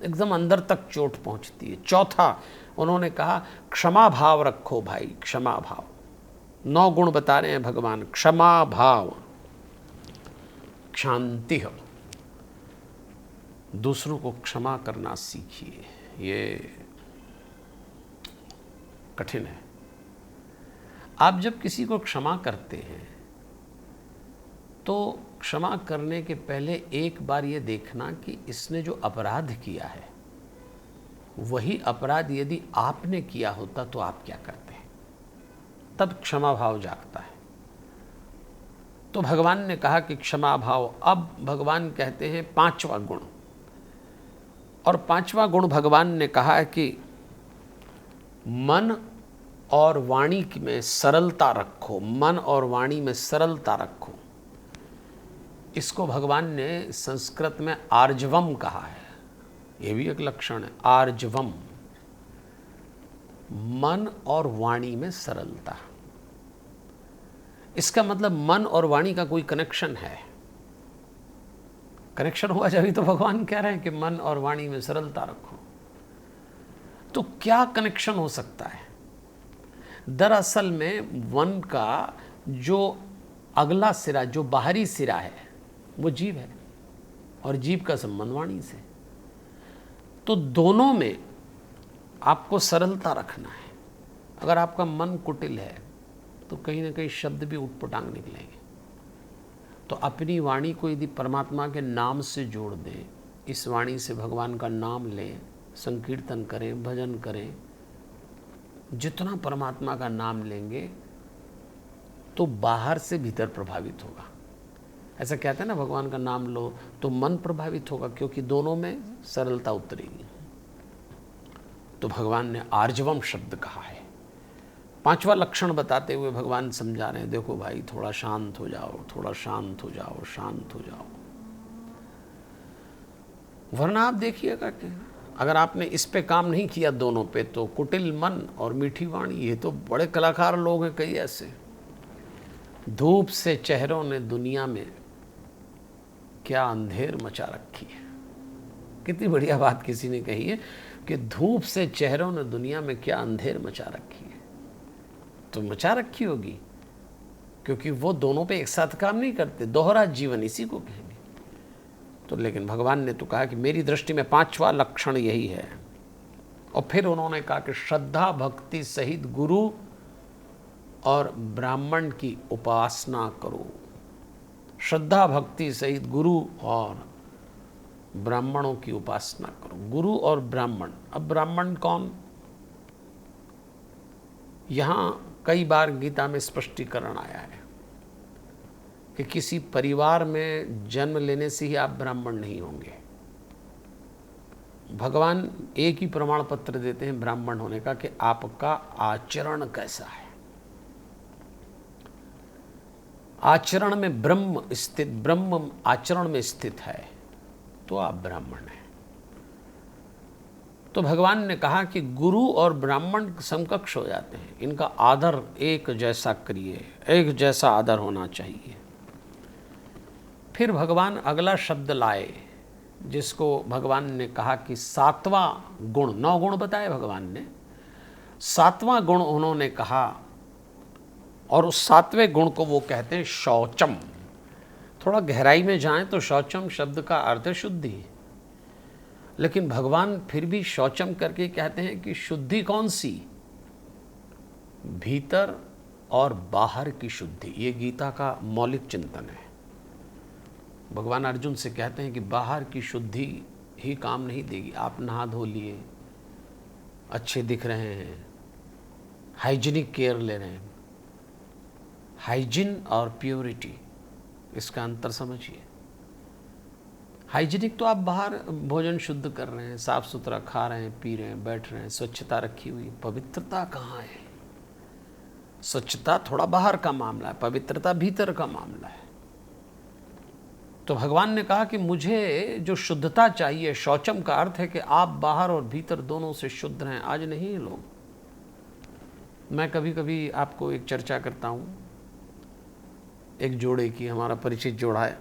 एकदम अंदर तक चोट पहुंचती है। चौथा उन्होंने कहा क्षमा भाव रखो भाई, क्षमा भाव। 9 गुण बता रहे हैं भगवान। क्षमा भाव, शांति हो, दूसरों को क्षमा करना सीखिए। ये कठिन है। आप जब किसी को क्षमा करते हैं तो क्षमा करने के पहले एक बार ये देखना कि इसने जो अपराध किया है वही अपराध यदि आपने किया होता तो आप क्या करते हैं, तब क्षमा भाव जागता है। तो भगवान ने कहा कि क्षमा भाव। अब भगवान कहते हैं 5वां गुण, और 5वां गुण भगवान ने कहा है कि मन और वाणी में सरलता रखो, मन और वाणी में सरलता रखो। इसको भगवान ने संस्कृत में आर्जवम कहा है, ये भी एक लक्षण है, आर्जवम, मन और वाणी में सरलता। इसका मतलब मन और वाणी का कोई कनेक्शन है। कनेक्शन हुआ जब ही तो भगवान कह रहे हैं कि मन और वाणी में सरलता रखो। तो क्या कनेक्शन हो सकता है? दरअसल में मन का जो अगला सिरा, जो बाहरी सिरा है, वो जीव है, और जीव का संबंध वाणी से। तो दोनों में आपको सरलता रखना है। अगर आपका मन कुटिल है तो कहीं ना कहीं शब्द भी उटपटांग निकलेंगे। तो अपनी वाणी को यदि परमात्मा के नाम से जोड़ दें, इस वाणी से भगवान का नाम लें, संकीर्तन करें, भजन करें, जितना परमात्मा का नाम लेंगे तो बाहर से भीतर प्रभावित होगा। ऐसा कहते हैं ना, भगवान का नाम लो तो मन प्रभावित होगा, क्योंकि दोनों में सरलता उतरेगी। तो भगवान ने आर्जवम शब्द कहा है। 5वां लक्षण बताते हुए भगवान समझा रहे हैं, देखो भाई थोड़ा शांत हो जाओ, थोड़ा शांत हो जाओ, शांत हो जाओ। वरना आप देखिएगा कि अगर आपने इस पे काम नहीं किया दोनों पे, तो कुटिल मन और मीठी वाणी, ये तो बड़े कलाकार लोग हैं कई ऐसे। धूप से चेहरों ने दुनिया में क्या अंधेर मचा रखी है। कितनी बढ़िया बात किसी ने कही है कि धूप से चेहरों ने दुनिया में क्या अंधेर मचा रखी है। तो मचा रखी होगी क्योंकि वो दोनों पे एक साथ काम नहीं करते, दोहरा जीवन इसी को कहेंगे। तो लेकिन भगवान ने तो कहा कि मेरी दृष्टि में 5वां लक्षण यही है। और फिर उन्होंने कहा कि श्रद्धा भक्ति सहित गुरु और ब्राह्मण की उपासना करो। श्रद्धा भक्ति सहित गुरु और ब्राह्मणों की उपासना करो। गुरु और ब्राह्मण, अब ब्राह्मण कौन? यहाँ कई बार गीता में स्पष्टीकरण आया है कि किसी परिवार में जन्म लेने से ही आप ब्राह्मण नहीं होंगे। भगवान एक ही प्रमाण पत्र देते हैं ब्राह्मण होने का कि आपका आचरण कैसा है। आचरण में ब्रह्म स्थित, ब्रह्म आचरण में स्थित है तो आप ब्राह्मण हैं। तो भगवान ने कहा कि गुरु और ब्राह्मण समकक्ष हो जाते हैं, इनका आदर एक जैसा करिए, एक जैसा आदर होना चाहिए। फिर भगवान अगला शब्द लाए जिसको भगवान ने कहा कि 7वां गुण, 9 गुण बताए भगवान ने, 7वां गुण उन्होंने कहा, और उस 7वें गुण को वो कहते हैं शौचम। थोड़ा गहराई में जाएं तो शौचम शब्द का अर्थ है शुद्धि, लेकिन भगवान फिर भी शौचम करके कहते हैं कि शुद्धि कौन सी? भीतर और बाहर की शुद्धि। ये गीता का मौलिक चिंतन है। भगवान अर्जुन से कहते हैं कि बाहर की शुद्धि ही काम नहीं देगी। आप नहा धो लिए, अच्छे दिख रहे हैं, हाइजीनिक केयर ले रहे हैं। हाइजीन और प्योरिटी, इसका अंतर समझिए। हाइजीनिक तो आप बाहर भोजन शुद्ध कर रहे हैं, साफ सुथरा खा रहे हैं, पी रहे हैं, बैठ रहे हैं, स्वच्छता रखी हुई। पवित्रता कहाँ है? स्वच्छता थोड़ा बाहर का मामला है, पवित्रता भीतर का मामला है। तो भगवान ने कहा कि मुझे जो शुद्धता चाहिए, शौचम का अर्थ है कि आप बाहर और भीतर दोनों से शुद्ध रहें। आज नहीं है लोग। मैं कभी कभी आपको एक चर्चा करता हूँ, एक जोड़े की, हमारा परिचित जोड़ा है,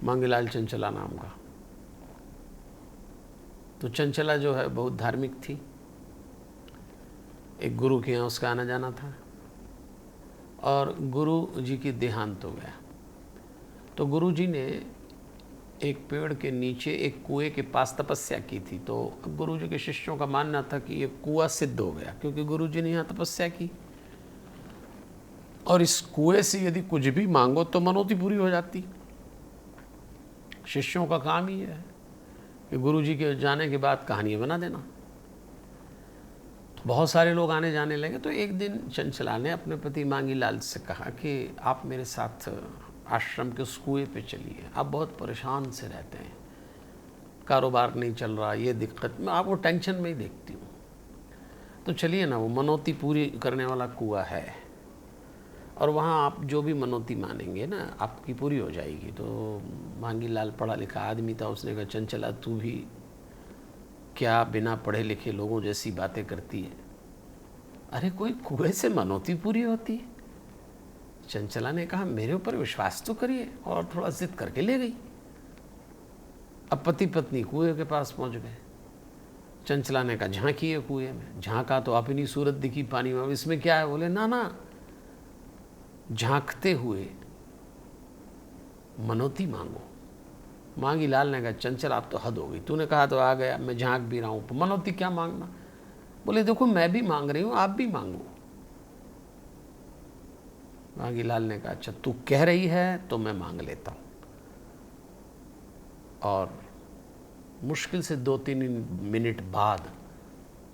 मांगीलाल चंचला नाम का। तो चंचला जो है बहुत धार्मिक थी। एक गुरु के यहाँ उसका आना जाना था और गुरु जी की देहांत हो गया। तो गुरु जी ने एक पेड़ के नीचे एक कुएं के पास तपस्या की थी। तो गुरु जी के शिष्यों का मानना था कि ये कुआं सिद्ध हो गया, क्योंकि गुरु जी ने यहाँ तपस्या की और इस कुएं से यदि कुछ भी मांगो तो मनोती पूरी हो जाती। शिष्यों का काम ही है कि गुरु जी के जाने के बाद कहानियाँ बना देना। तो बहुत सारे लोग आने जाने लगे। तो एक दिन चंचला ने अपने पति मांगीलाल से कहा कि आप मेरे साथ आश्रम के उस कुएं पे चलिए। आप बहुत परेशान से रहते हैं, कारोबार नहीं चल रहा, ये दिक्कत, मैं आपको टेंशन में ही देखती हूँ। तो चलिए ना, वो मनोती पूरी करने वाला कुआं है और वहाँ आप जो भी मनोती मानेंगे ना, आपकी पूरी हो जाएगी। तो मांगीलाल पढ़ा लिखा आदमी था। उसने कहा, चंचला तू भी क्या बिना पढ़े लिखे लोगों जैसी बातें करती है? अरे कोई कुएं से मनोती पूरी होती है? चंचला ने कहा, मेरे ऊपर विश्वास तो करिए, और थोड़ा जिद करके ले गई। अब पति पत्नी कुएं के पास पहुंच गए। चंचला ने कहा, झांकिए कुएं में। झांका तो अपनी सूरत दिखी पानी में। इसमें क्या है? बोले, ना ना, झांकते हुए मनोती मांगो। मांगीलाल ने कहा, चंचल आप तो हद हो गई, तूने कहा तो आ गया, मैं झांक भी रहा हूँ, मनोती क्या मांगना? बोले, देखो मैं भी मांग रही हूँ, आप भी मांगो। मांगीलाल ने कहा, अच्छा तू कह रही है तो मैं मांग लेता हूँ। और मुश्किल से 2-3 मिनट बाद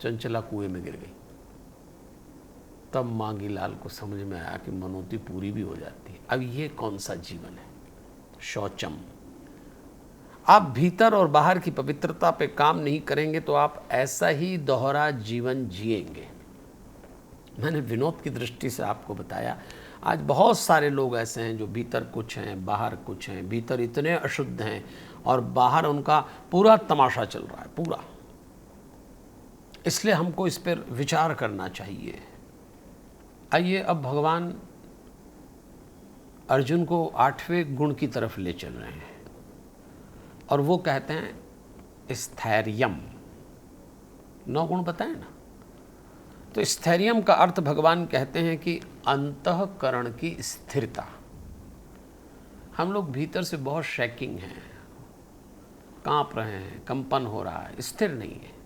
चंचला कुएं में गिर गई। तब मांगीलाल को समझ में आया कि मनोती पूरी भी हो जाती है। अब ये कौन सा जीवन है? शौचम। आप भीतर और बाहर की पवित्रता पे काम नहीं करेंगे तो आप ऐसा ही दोहरा जीवन जिएंगे। मैंने विनोद की दृष्टि से आपको बताया, आज बहुत सारे लोग ऐसे हैं जो भीतर कुछ हैं, बाहर कुछ हैं, भीतर इतने अशुद्ध हैं और बाहर उनका पूरा तमाशा चल रहा है, पूरा। इसलिए हमको इस पर विचार करना चाहिए। आइए अब भगवान अर्जुन को 8वें गुण की तरफ ले चल रहे हैं और वो कहते हैं स्थैर्यम। 9 गुण बताए ना। तो स्थैर्यम का अर्थ भगवान कहते हैं कि अंतःकरण की स्थिरता। हम लोग भीतर से बहुत शैकिंग हैं, कांप रहे हैं, कंपन हो रहा है, स्थिर नहीं है।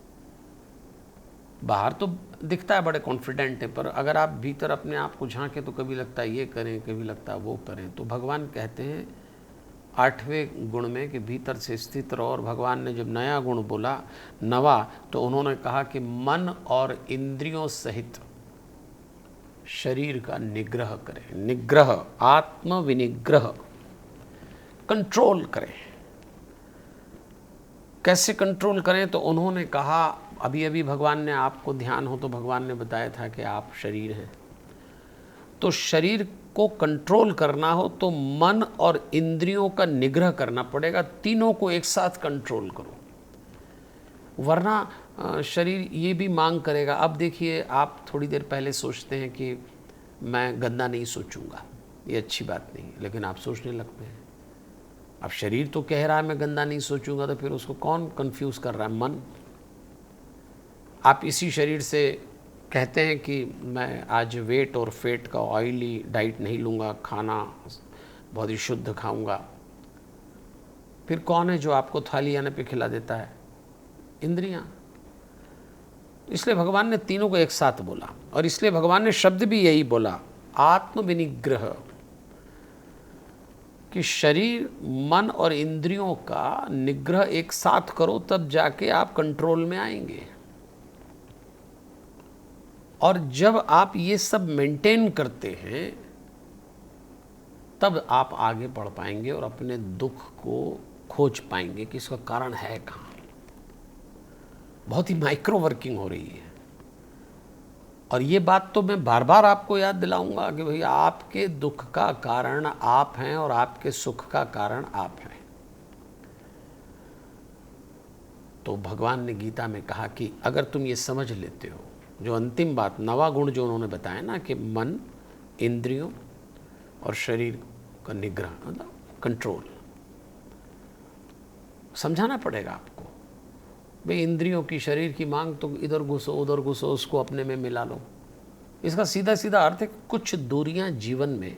बाहर तो दिखता है बड़े कॉन्फिडेंट है, पर अगर आप भीतर अपने आप को झांकें तो कभी लगता है ये करें, कभी लगता है वो करें। तो भगवान कहते हैं 8वें गुण में कि भीतर से स्थित रहो। और भगवान ने जब नया गुण बोला, नवा, तो उन्होंने कहा कि मन और इंद्रियों सहित शरीर का निग्रह करें। निग्रह, आत्म विनिग्रह, कंट्रोल करें। कैसे कंट्रोल करें? तो उन्होंने कहा, अभी अभी भगवान ने, आपको ध्यान हो तो भगवान ने बताया था कि आप शरीर हैं। तो शरीर को कंट्रोल करना हो तो मन और इंद्रियों का निग्रह करना पड़ेगा। तीनों को एक साथ कंट्रोल करो, वरना शरीर ये भी मांग करेगा। अब देखिए, आप थोड़ी देर पहले सोचते हैं कि मैं गंदा नहीं सोचूंगा, ये अच्छी बात नहीं, लेकिन आप सोचने लगते हैं। अब शरीर तो कह रहा है मैं गंदा नहीं सोचूंगा, तो फिर उसको कौन कंफ्यूज कर रहा है? मन। आप इसी शरीर से कहते हैं कि मैं आज वेट और फेट का ऑयली डाइट नहीं लूँगा, खाना बहुत ही शुद्ध खाऊंगा। फिर कौन है जो आपको थाली आने पे खिला देता है? इंद्रियां। इसलिए भगवान ने तीनों को एक साथ बोला, और इसलिए भगवान ने शब्द भी यही बोला, आत्म विनिग्रह, कि शरीर, मन और इंद्रियों का निग्रह एक साथ करो, तब जाके आप कंट्रोल में आएंगे। और जब आप ये सब मेंटेन करते हैं तब आप आगे बढ़ पाएंगे और अपने दुख को खोज पाएंगे कि इसका कारण है कहाँ। बहुत ही माइक्रो वर्किंग हो रही है। और ये बात तो मैं बार बार आपको याद दिलाऊंगा कि भाई आपके दुख का कारण आप हैं और आपके सुख का कारण आप हैं। तो भगवान ने गीता में कहा कि अगर तुम ये समझ लेते हो, जो अंतिम बात, नवा गुण जो उन्होंने बताया ना, कि मन, इंद्रियों और शरीर का निग्रह, मतलब कंट्रोल, समझाना पड़ेगा आपको। भाई इंद्रियों की, शरीर की मांग तो इधर घुसो उधर घुसो, उसको अपने में मिला लो। इसका सीधा सीधा अर्थ है कुछ दूरियां जीवन में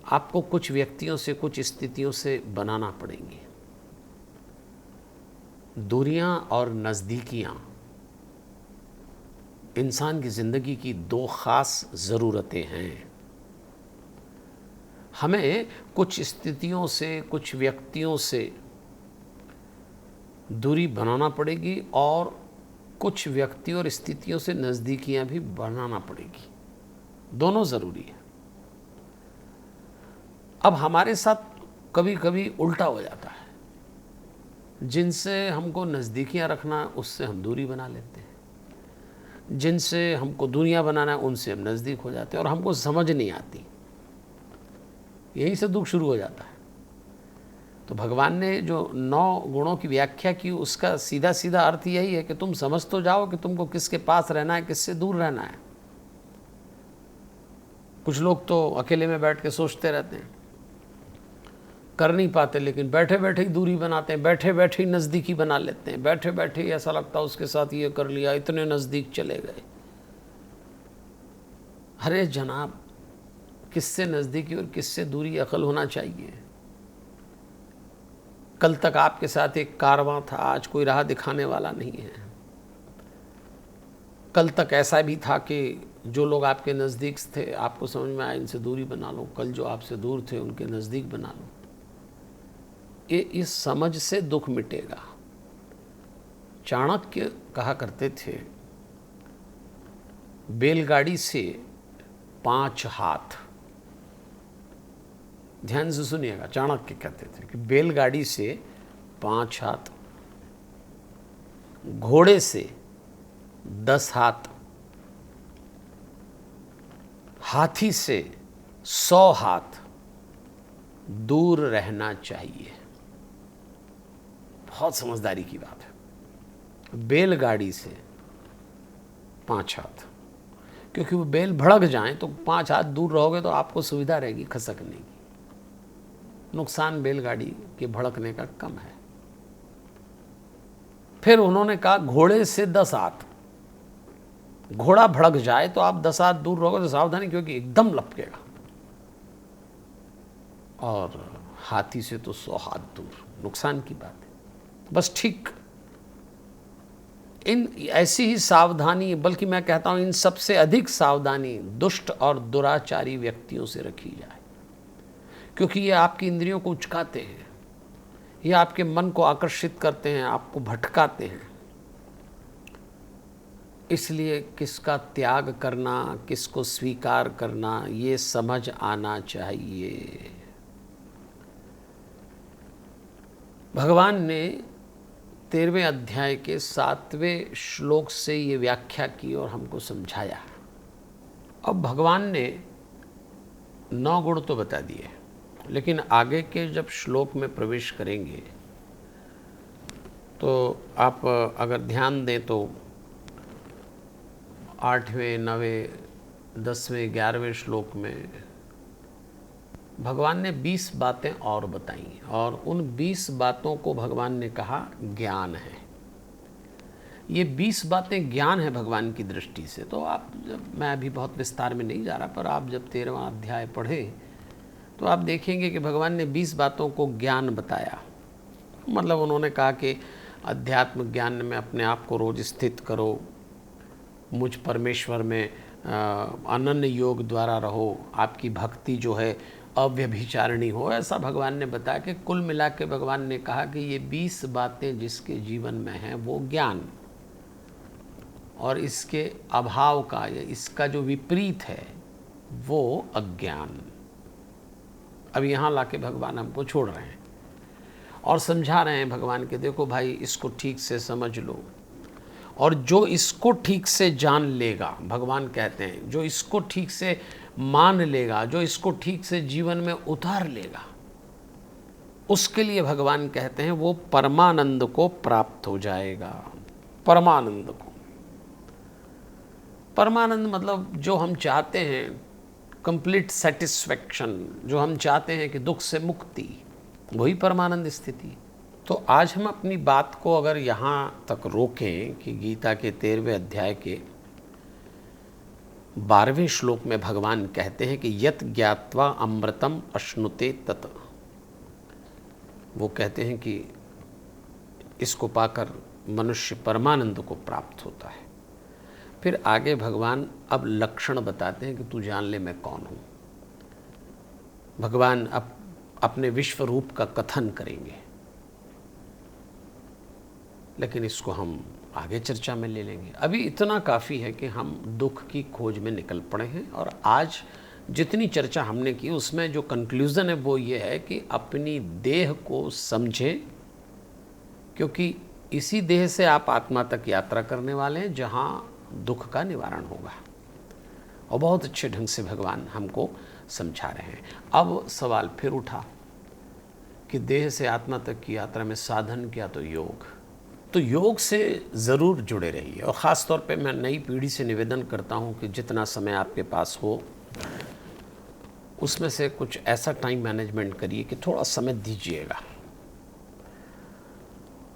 आपको कुछ व्यक्तियों से, कुछ स्थितियों से बनाना पड़ेंगी। दूरियां और नज़दीकियां इंसान की ज़िंदगी की दो ख़ास ज़रूरतें हैं। हमें कुछ स्थितियों से, कुछ व्यक्तियों से दूरी बनाना पड़ेगी और कुछ व्यक्ति और स्थितियों से नज़दीकियां भी बनाना पड़ेगी। दोनों ज़रूरी है। अब हमारे साथ कभी कभी उल्टा हो जाता है, जिनसे हमको नज़दीकियां रखना उससे हम दूरी बना लेते हैं, जिनसे हमको दूरियां बनाना है उनसे हम नज़दीक हो जाते हैं, और हमको समझ नहीं आती। यहीं से दुख शुरू हो जाता है। तो भगवान ने जो 9 गुणों की व्याख्या की, उसका सीधा सीधा अर्थ यही है कि तुम समझ तो जाओ कि तुमको किसके पास रहना है, किससे दूर रहना है। कुछ लोग तो अकेले में बैठ के सोचते रहते हैं, कर नहीं पाते, लेकिन बैठे बैठे ही दूरी बनाते हैं, बैठे बैठे ही नज़दीकी बना लेते हैं, बैठे बैठे ही ऐसा लगता है उसके साथ ये कर लिया, इतने नज़दीक चले गए। अरे जनाब, किससे नज़दीकी और किससे दूरी अकल होना चाहिए। कल तक आपके साथ एक कारवां था, आज कोई राह दिखाने वाला नहीं है। कल तक ऐसा भी था कि जो लोग आपके नज़दीक थे आपको समझ में आया इनसे दूरी बना लो, कल जो आपसे दूर थे उनके नज़दीक बना लो। ये इस समझ से दुख मिटेगा। चाणक्य कहा करते थे, बैलगाड़ी से 5 हाथ। ध्यान से सुनिएगा, चाणक्य कहते थे कि बैलगाड़ी से 5 हाथ, घोड़े से 10 हाथ, हाथी से 100 हाथ दूर रहना चाहिए। बहुत समझदारी की बात है। बैलगाड़ी से 5 हाथ, क्योंकि वो बैल भड़क जाएं तो 5 हाथ दूर रहोगे तो आपको सुविधा रहेगी खसकने की। नुकसान बैलगाड़ी के भड़कने का कम है। फिर उन्होंने कहा घोड़े से 10 हाथ, घोड़ा भड़क जाए तो आप 10 हाथ दूर रहोगे तो सावधानी, क्योंकि एकदम लपकेगा। और हाथी से तो 100 हाथ दूर, नुकसान की बात है। बस ठीक इन ऐसी ही सावधानी, बल्कि मैं कहता हूं इन सबसे अधिक सावधानी दुष्ट और दुराचारी व्यक्तियों से रखी जाए, क्योंकि ये आपकी इंद्रियों को उचकाते हैं, ये आपके मन को आकर्षित करते हैं, आपको भटकाते हैं। इसलिए किसका त्याग करना, किसको स्वीकार करना, ये समझ आना चाहिए। भगवान ने 13वें अध्याय के 7वें श्लोक से ये व्याख्या की और हमको समझाया। अब भगवान ने 9 गुण तो बता दिए, लेकिन आगे के जब श्लोक में प्रवेश करेंगे तो आप अगर ध्यान दें तो 8वें, 9वें, 10वें, 11वें श्लोक में भगवान ने 20 बातें और बताई, और उन 20 बातों को भगवान ने कहा ज्ञान है। ये 20 बातें ज्ञान है भगवान की दृष्टि से। तो आप, मैं अभी बहुत विस्तार में नहीं जा रहा, पर आप जब 13वां अध्याय पढ़ें तो आप देखेंगे कि भगवान ने 20 बातों को ज्ञान बताया। मतलब उन्होंने कहा कि अध्यात्म ज्ञान में अपने आप को रोज स्थित करो, मुझ परमेश्वर में अनन्य योग द्वारा रहो, आपकी भक्ति जो है अव्यभिचारिणी हो, ऐसा भगवान ने बताया कि कुल मिला के भगवान ने कहा कि ये 20 बातें जिसके जीवन में हैं वो ज्ञान, और इसके अभाव का या इसका जो विपरीत है वो अज्ञान। अब यहाँ लाके भगवान हमको छोड़ रहे हैं और समझा रहे हैं भगवान के, देखो भाई इसको ठीक से समझ लो, और जो इसको ठीक से जान लेगा, भगवान कहते हैं जो इसको ठीक से मान लेगा, जो इसको ठीक से जीवन में उतार लेगा, उसके लिए भगवान कहते हैं वो परमानंद को प्राप्त हो जाएगा। परमानंद को, परमानंद मतलब जो हम चाहते हैं, कंप्लीट सेटिस्फैक्शन, जो हम चाहते हैं कि दुख से मुक्ति, वही परमानंद स्थिति। तो आज हम अपनी बात को अगर यहाँ तक रोकें कि गीता के 13वें अध्याय के 12वें श्लोक में भगवान कहते हैं कि यत ज्ञात्वा अमृतम अश्नुते तत्, वो कहते हैं कि इसको पाकर मनुष्य परमानंद को प्राप्त होता है। फिर आगे भगवान अब लक्षण बताते हैं कि तू जान ले मैं कौन हूँ। भगवान अब अपने विश्व रूप का कथन करेंगे, लेकिन इसको हम आगे चर्चा में ले लेंगे। अभी इतना काफ़ी है कि हम दुख की खोज में निकल पड़े हैं, और आज जितनी चर्चा हमने की उसमें जो कंक्लूज़न है वो ये है कि अपनी देह को समझें, क्योंकि इसी देह से आप आत्मा तक यात्रा करने वाले हैं जहाँ दुख का निवारण होगा, और बहुत अच्छे ढंग से भगवान हमको समझा रहे हैं। अब सवाल फिर उठा कि देह से आत्मा तक की यात्रा में साधन क्या, तो योग। तो योग से ज़रूर जुड़े रहिए, और ख़ास तौर पे मैं नई पीढ़ी से निवेदन करता हूँ कि जितना समय आपके पास हो उसमें से कुछ ऐसा टाइम मैनेजमेंट करिए कि थोड़ा समय दीजिएगा।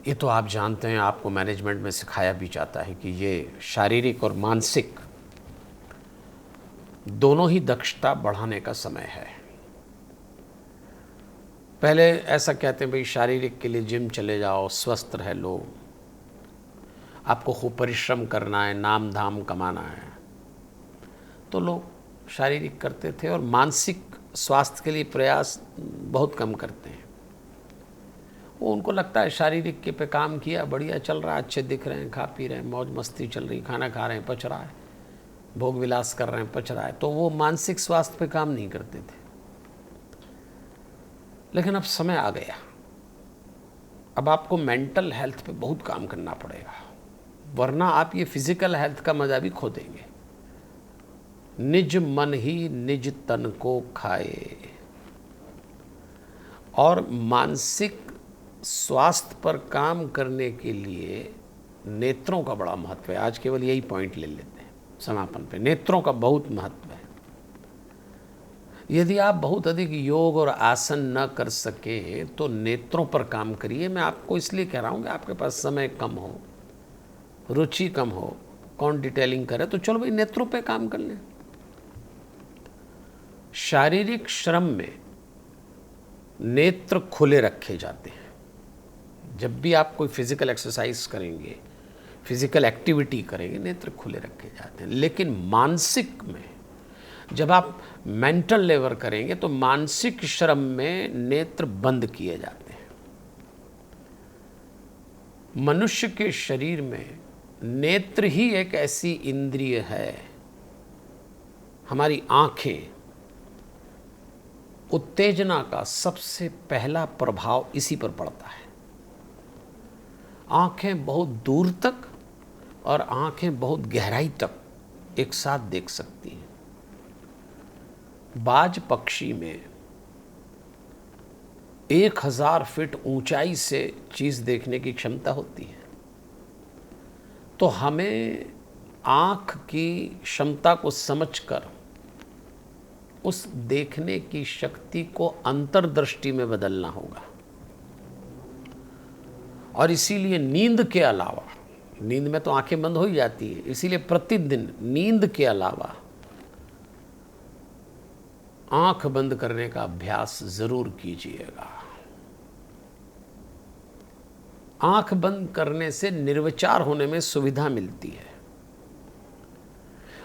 ये तो आप जानते हैं, आपको मैनेजमेंट में सिखाया भी जाता है कि ये शारीरिक और मानसिक दोनों ही दक्षता बढ़ाने का समय है। पहले ऐसा कहते हैं भाई शारीरिक के लिए जिम चले जाओ, स्वस्थ रह लो, आपको खूब परिश्रम करना है, नाम धाम कमाना है, तो लोग शारीरिक करते थे और मानसिक स्वास्थ्य के लिए प्रयास बहुत कम करते हैं। वो उनको लगता है शारीरिक के पे काम किया, बढ़िया चल रहा है, अच्छे दिख रहे हैं, खा पी रहे हैं, मौज मस्ती चल रही, खाना खा रहे हैं, पच रहा है, भोग विलास कर रहे हैं, पच रहा है, तो वो मानसिक स्वास्थ्य पे काम नहीं करते थे। लेकिन अब समय आ गया, अब आपको मेंटल हेल्थ पे बहुत काम करना पड़ेगा, वरना आप ये फिजिकल हेल्थ का मजा भी खो देंगे। निज मन ही निज तन को खाए, और मानसिक स्वास्थ्य पर काम करने के लिए नेत्रों का बड़ा महत्व है। आज केवल यही पॉइंट ले लेते हैं समापन पे, नेत्रों का बहुत महत्व है। यदि आप बहुत अधिक योग और आसन न कर सके तो नेत्रों पर काम करिए। मैं आपको इसलिए कह रहा हूँ कि आपके पास समय कम हो, रुचि कम हो, कौन डिटेलिंग करे, तो चलो भाई नेत्रों पे काम कर लें। शारीरिक श्रम में नेत्र खुले रखे जाते हैं। जब भी आप कोई फिजिकल एक्सरसाइज करेंगे, फिजिकल एक्टिविटी करेंगे, नेत्र खुले रखे जाते हैं। लेकिन मानसिक में जब आप मेंटल लेवल करेंगे तो मानसिक श्रम में नेत्र बंद किए जाते हैं। मनुष्य के शरीर में नेत्र ही एक ऐसी इंद्रिय है, हमारी आंखें, उत्तेजना का सबसे पहला प्रभाव इसी पर पड़ता है। आंखें बहुत दूर तक और आंखें बहुत गहराई तक एक साथ देख सकती हैं। बाज पक्षी में 1000 फीट ऊंचाई से चीज़ देखने की क्षमता होती है। तो हमें आँख की क्षमता को समझकर उस देखने की शक्ति को अंतर्दृष्टि में बदलना होगा। और इसीलिए नींद के अलावा, नींद में तो आंखें बंद हो ही जाती है, इसीलिए प्रतिदिन नींद के अलावा आंख बंद करने का अभ्यास जरूर कीजिएगा। आंख बंद करने से निर्विचार होने में सुविधा मिलती है,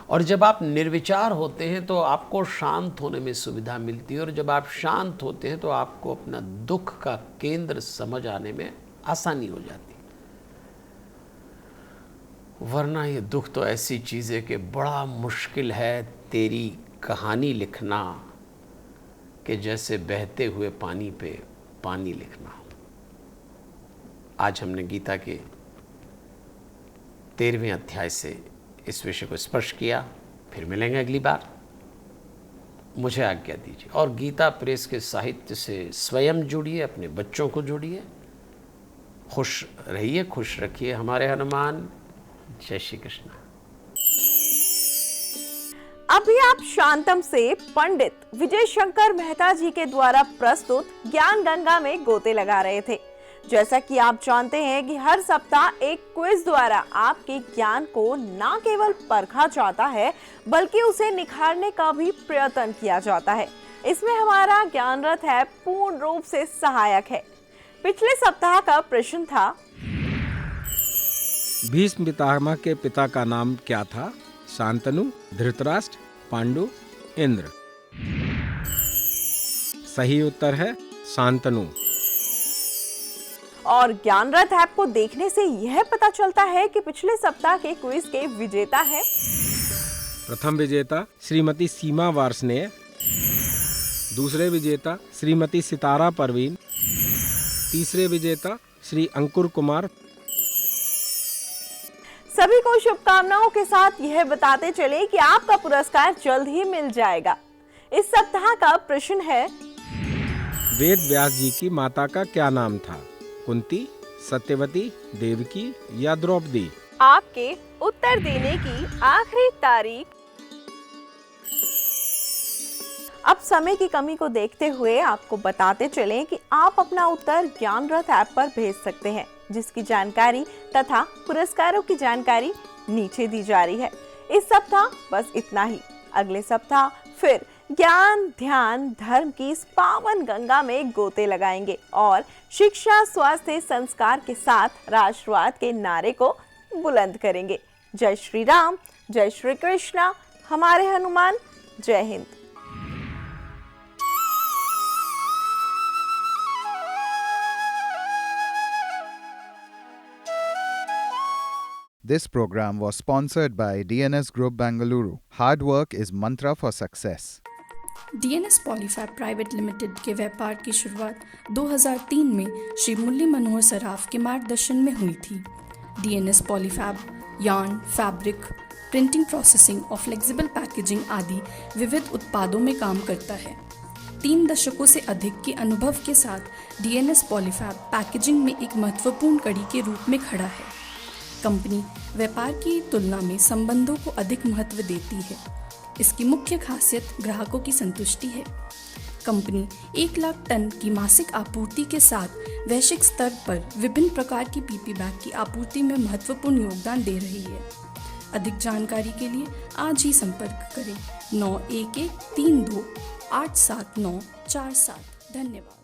और जब आप निर्विचार होते हैं तो आपको शांत होने में सुविधा मिलती है, और जब आप शांत होते हैं तो आपको अपना दुख का केंद्र समझ आने में आसानी हो जाती है। वरना ये दुख तो ऐसी चीज़ है कि बड़ा मुश्किल है तेरी कहानी लिखना, कि जैसे बहते हुए पानी पे पानी लिखना। आज हमने गीता के 13वें अध्याय से इस विषय को स्पर्श किया। फिर मिलेंगे अगली बार। मुझे आज्ञा दीजिए, और गीता प्रेस के साहित्य से स्वयं जुड़िए, अपने बच्चों को जोड़िए। खुश रहिए, खुश रखिए हमारे हनुमान। जय श्री कृष्ण।
अभी आप शांतम से पंडित विजय शंकर मेहता जी के द्वारा प्रस्तुत ज्ञान गंगा में गोते लगा रहे थे। जैसा कि आप जानते हैं कि हर सप्ताह एक क्विज द्वारा आपके ज्ञान को न केवल परखा जाता है बल्कि उसे निखारने का भी प्रयत्न किया जाता है। इसमें हमारा ज्ञान रथ है पूर्ण रूप से सहायक है। पिछले सप्ताह का प्रश्न था,
भीष्म पितामह के पिता का नाम क्या था? शांतनु, धृतराष्ट्र, पांडु, इंद्र। सही उत्तर है शांतनु।
और ज्ञान रथ ऐप को देखने से यह पता चलता है कि पिछले सप्ताह के क्विज के विजेता हैं।
प्रथम विजेता श्रीमती सीमा वार्ष्णेय, दूसरे विजेता श्रीमती सितारा परवीन, तीसरे विजेता श्री अंकुर कुमार।
सभी को शुभकामनाओं के साथ यह बताते चले कि आपका पुरस्कार जल्द ही मिल जाएगा। इस सप्ताह का प्रश्न है,
वेद व्यास जी की माता का क्या नाम था? कुंती, सत्यवती, देवकी या द्रौपदी?
आपके उत्तर देने की आखिरी तारीख। अब समय की कमी को देखते हुए आपको बताते चलें कि आप अपना उत्तर ज्ञान रथ ऐप पर भेज सकते हैं, जिसकी जानकारी तथा पुरस्कारों की जानकारी नीचे दी जा रही है। इस सप्ताह बस इतना ही। अगले सप्ताह फिर ज्ञान, ध्यान, धर्म की इस पावन गंगा में गोते लगाएंगे और शिक्षा, स्वास्थ्य, संस्कार के साथ राष्ट्रवाद के नारे को बुलंद करेंगे। जय श्री राम, जय श्री कृष्णा, हमारे हनुमान। जय Hind.
This program was sponsored by DNS Group Bangalore. Hard work is mantra for success.
DNS Polyfab private limited के व्यापार की शुरुआत 2003 में श्री मुरली मनोहर सराफ के मार्गदर्शन में हुई थी। DNS Polyfab yarn, fabric, printing, processing और फ्लेक्सिबल पैकेजिंग आदि विविध उत्पादों में काम करता है। 3 दशकों से अधिक के अनुभव के साथ DNS पॉलीफैब पैकेजिंग में एक महत्वपूर्ण कड़ी के रूप में खड़ा है। कंपनी व्यापार की तुलना में संबंधों को अधिक महत्व देती है। इसकी मुख्य खासियत ग्राहकों की संतुष्टि है। कंपनी 1 लाख टन की मासिक आपूर्ति के साथ वैश्विक स्तर पर विभिन्न प्रकार की पीपी बैग की आपूर्ति में महत्वपूर्ण योगदान दे रही है। अधिक जानकारी के लिए आज ही संपर्क करें 9132 87947। धन्यवाद।